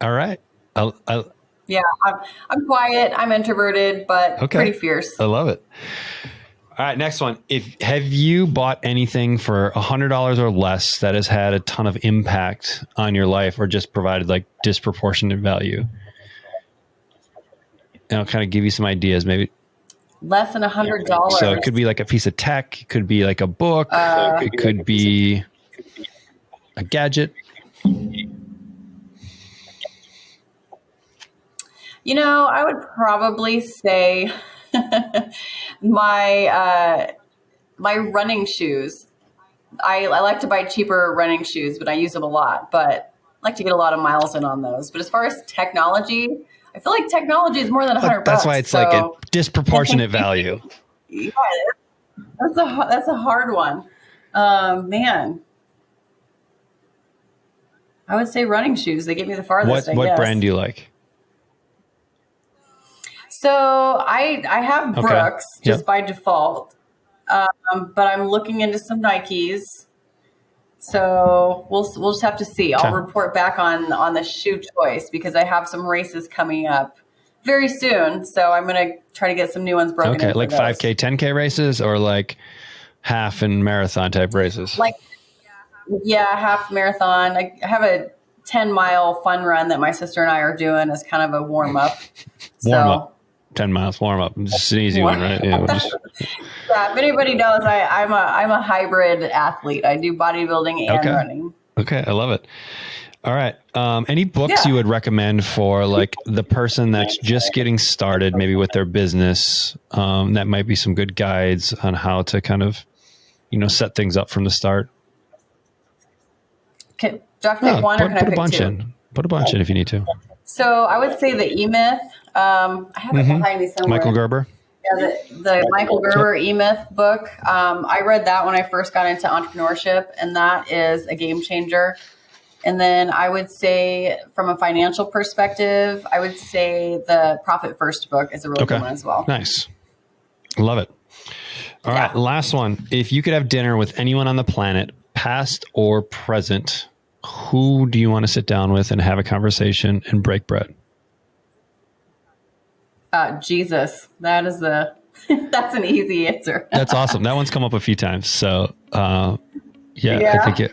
All right.
Yeah, I'm quiet. I'm introverted, but pretty fierce.
I love it. All right, next one. Have you bought anything for $100 or less that has had a ton of impact on your life, or just provided like disproportionate value? And I'll kind of give you some ideas, maybe.
Less than $100.
So it could be like a piece of tech. It could be like a book. It could be a gadget.
I would probably say my running shoes. I like to buy cheaper running shoes, but I use them a lot. But I like to get a lot of miles in on those. But as far as technology, I feel like technology is more than $100.
That's why it's like a disproportionate value.
Yeah, that's a hard one. Man, I would say running shoes. They get me the farthest.
What brand do you like?
So I have Brooks just by default, but I'm looking into some Nikes. So we'll just have to see. I'll report back on the shoe choice, because I have some races coming up very soon. So I'm going to try to get some new ones broken.
Okay, like 5K, 10K races, or like half and marathon type races?
Half marathon. I have a 10-mile fun run that my sister and I are doing as kind of a warm up.
10 miles warm up. Just an easy one, right? Yeah.
If anybody knows, I'm a hybrid athlete. I do bodybuilding and running.
Okay, I love it. All right. Any books you would recommend for like the person that's just getting started, maybe with their business? That might be some good guides on how to kind of, set things up from the start.
Do I have to pick one, or can I pick two?
Put a bunch in if you need to.
So I would say the E-Myth. I have it behind me somewhere.
Michael Gerber?
Yeah, the Michael Gerber E-Myth book. I read that when I first got into entrepreneurship, and that is a game changer. And then I would say, from a financial perspective, I would say the Profit First book is a really good one as well.
Nice. Love it. All right. Last one. If you could have dinner with anyone on the planet, past or present, who do you want to sit down with and have a conversation and break bread?
Jesus. That's an easy answer.
That's awesome. That one's come up a few times. So, I think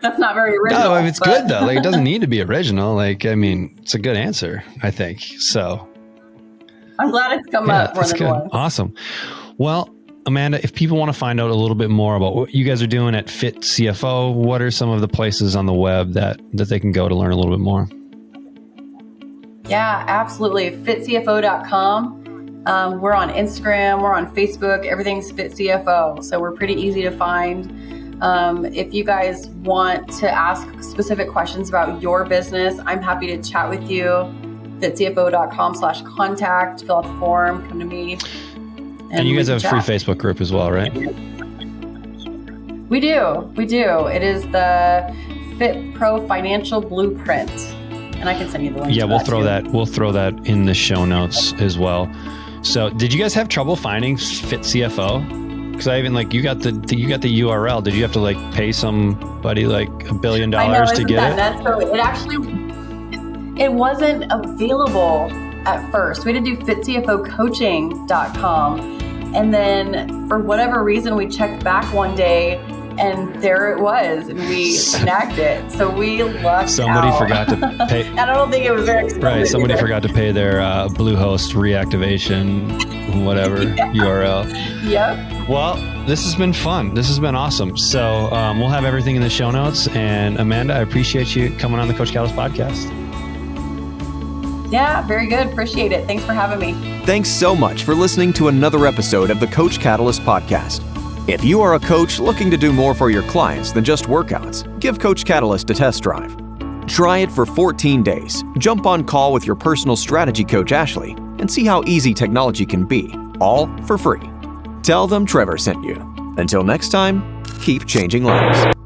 that's not very original.
No, it's good though. Like, it doesn't need to be original. It's a good answer, I think. So
I'm glad it's come up more than once.
Awesome. Well, Amanda, if people want to find out a little bit more about what you guys are doing at Fit CFO, what are some of the places on the web that they can go to learn a little bit more?
Yeah, absolutely. fitcfo.com. We're on Instagram. We're on Facebook. Everything's Fit CFO. So we're pretty easy to find. If you guys want to ask specific questions about your business, I'm happy to chat with you. fitcfo.com/contact. Fill out the form. Come to me.
And you guys have a free Facebook group as well, right?
We do. It is the Fit Pro Financial Blueprint. And I can send you the link.
Yeah,
to
we'll
that
throw
too.
that. We'll throw that in the show notes as well. So, did you guys have trouble finding Fit CFO? Because I even you got the URL. Did you have to pay somebody $1 billion to get it?
Nuts? So it wasn't available at first. We had to do fitcfocoaching.com, and then for whatever reason we checked back one day and there it was, and we snagged it. So we lucked
Somebody
out.
forgot to pay.
And I don't think it was very expensive.
Right, somebody
either.
forgot to pay their Bluehost reactivation, whatever URL.
Yep.
Well, this has been fun. This has been awesome. So we'll have everything in the show notes. And Amanda, I appreciate you coming on the Coach Catalyst podcast.
Yeah, very good. Appreciate it. Thanks for having me.
Thanks so much for listening to another episode of the Coach Catalyst podcast. If you are a coach looking to do more for your clients than just workouts, give Coach Catalyst a test drive. Try it for 14 days. Jump on call with your personal strategy coach, Ashley, and see how easy technology can be, all for free. Tell them Trevor sent you. Until next time, keep changing lives.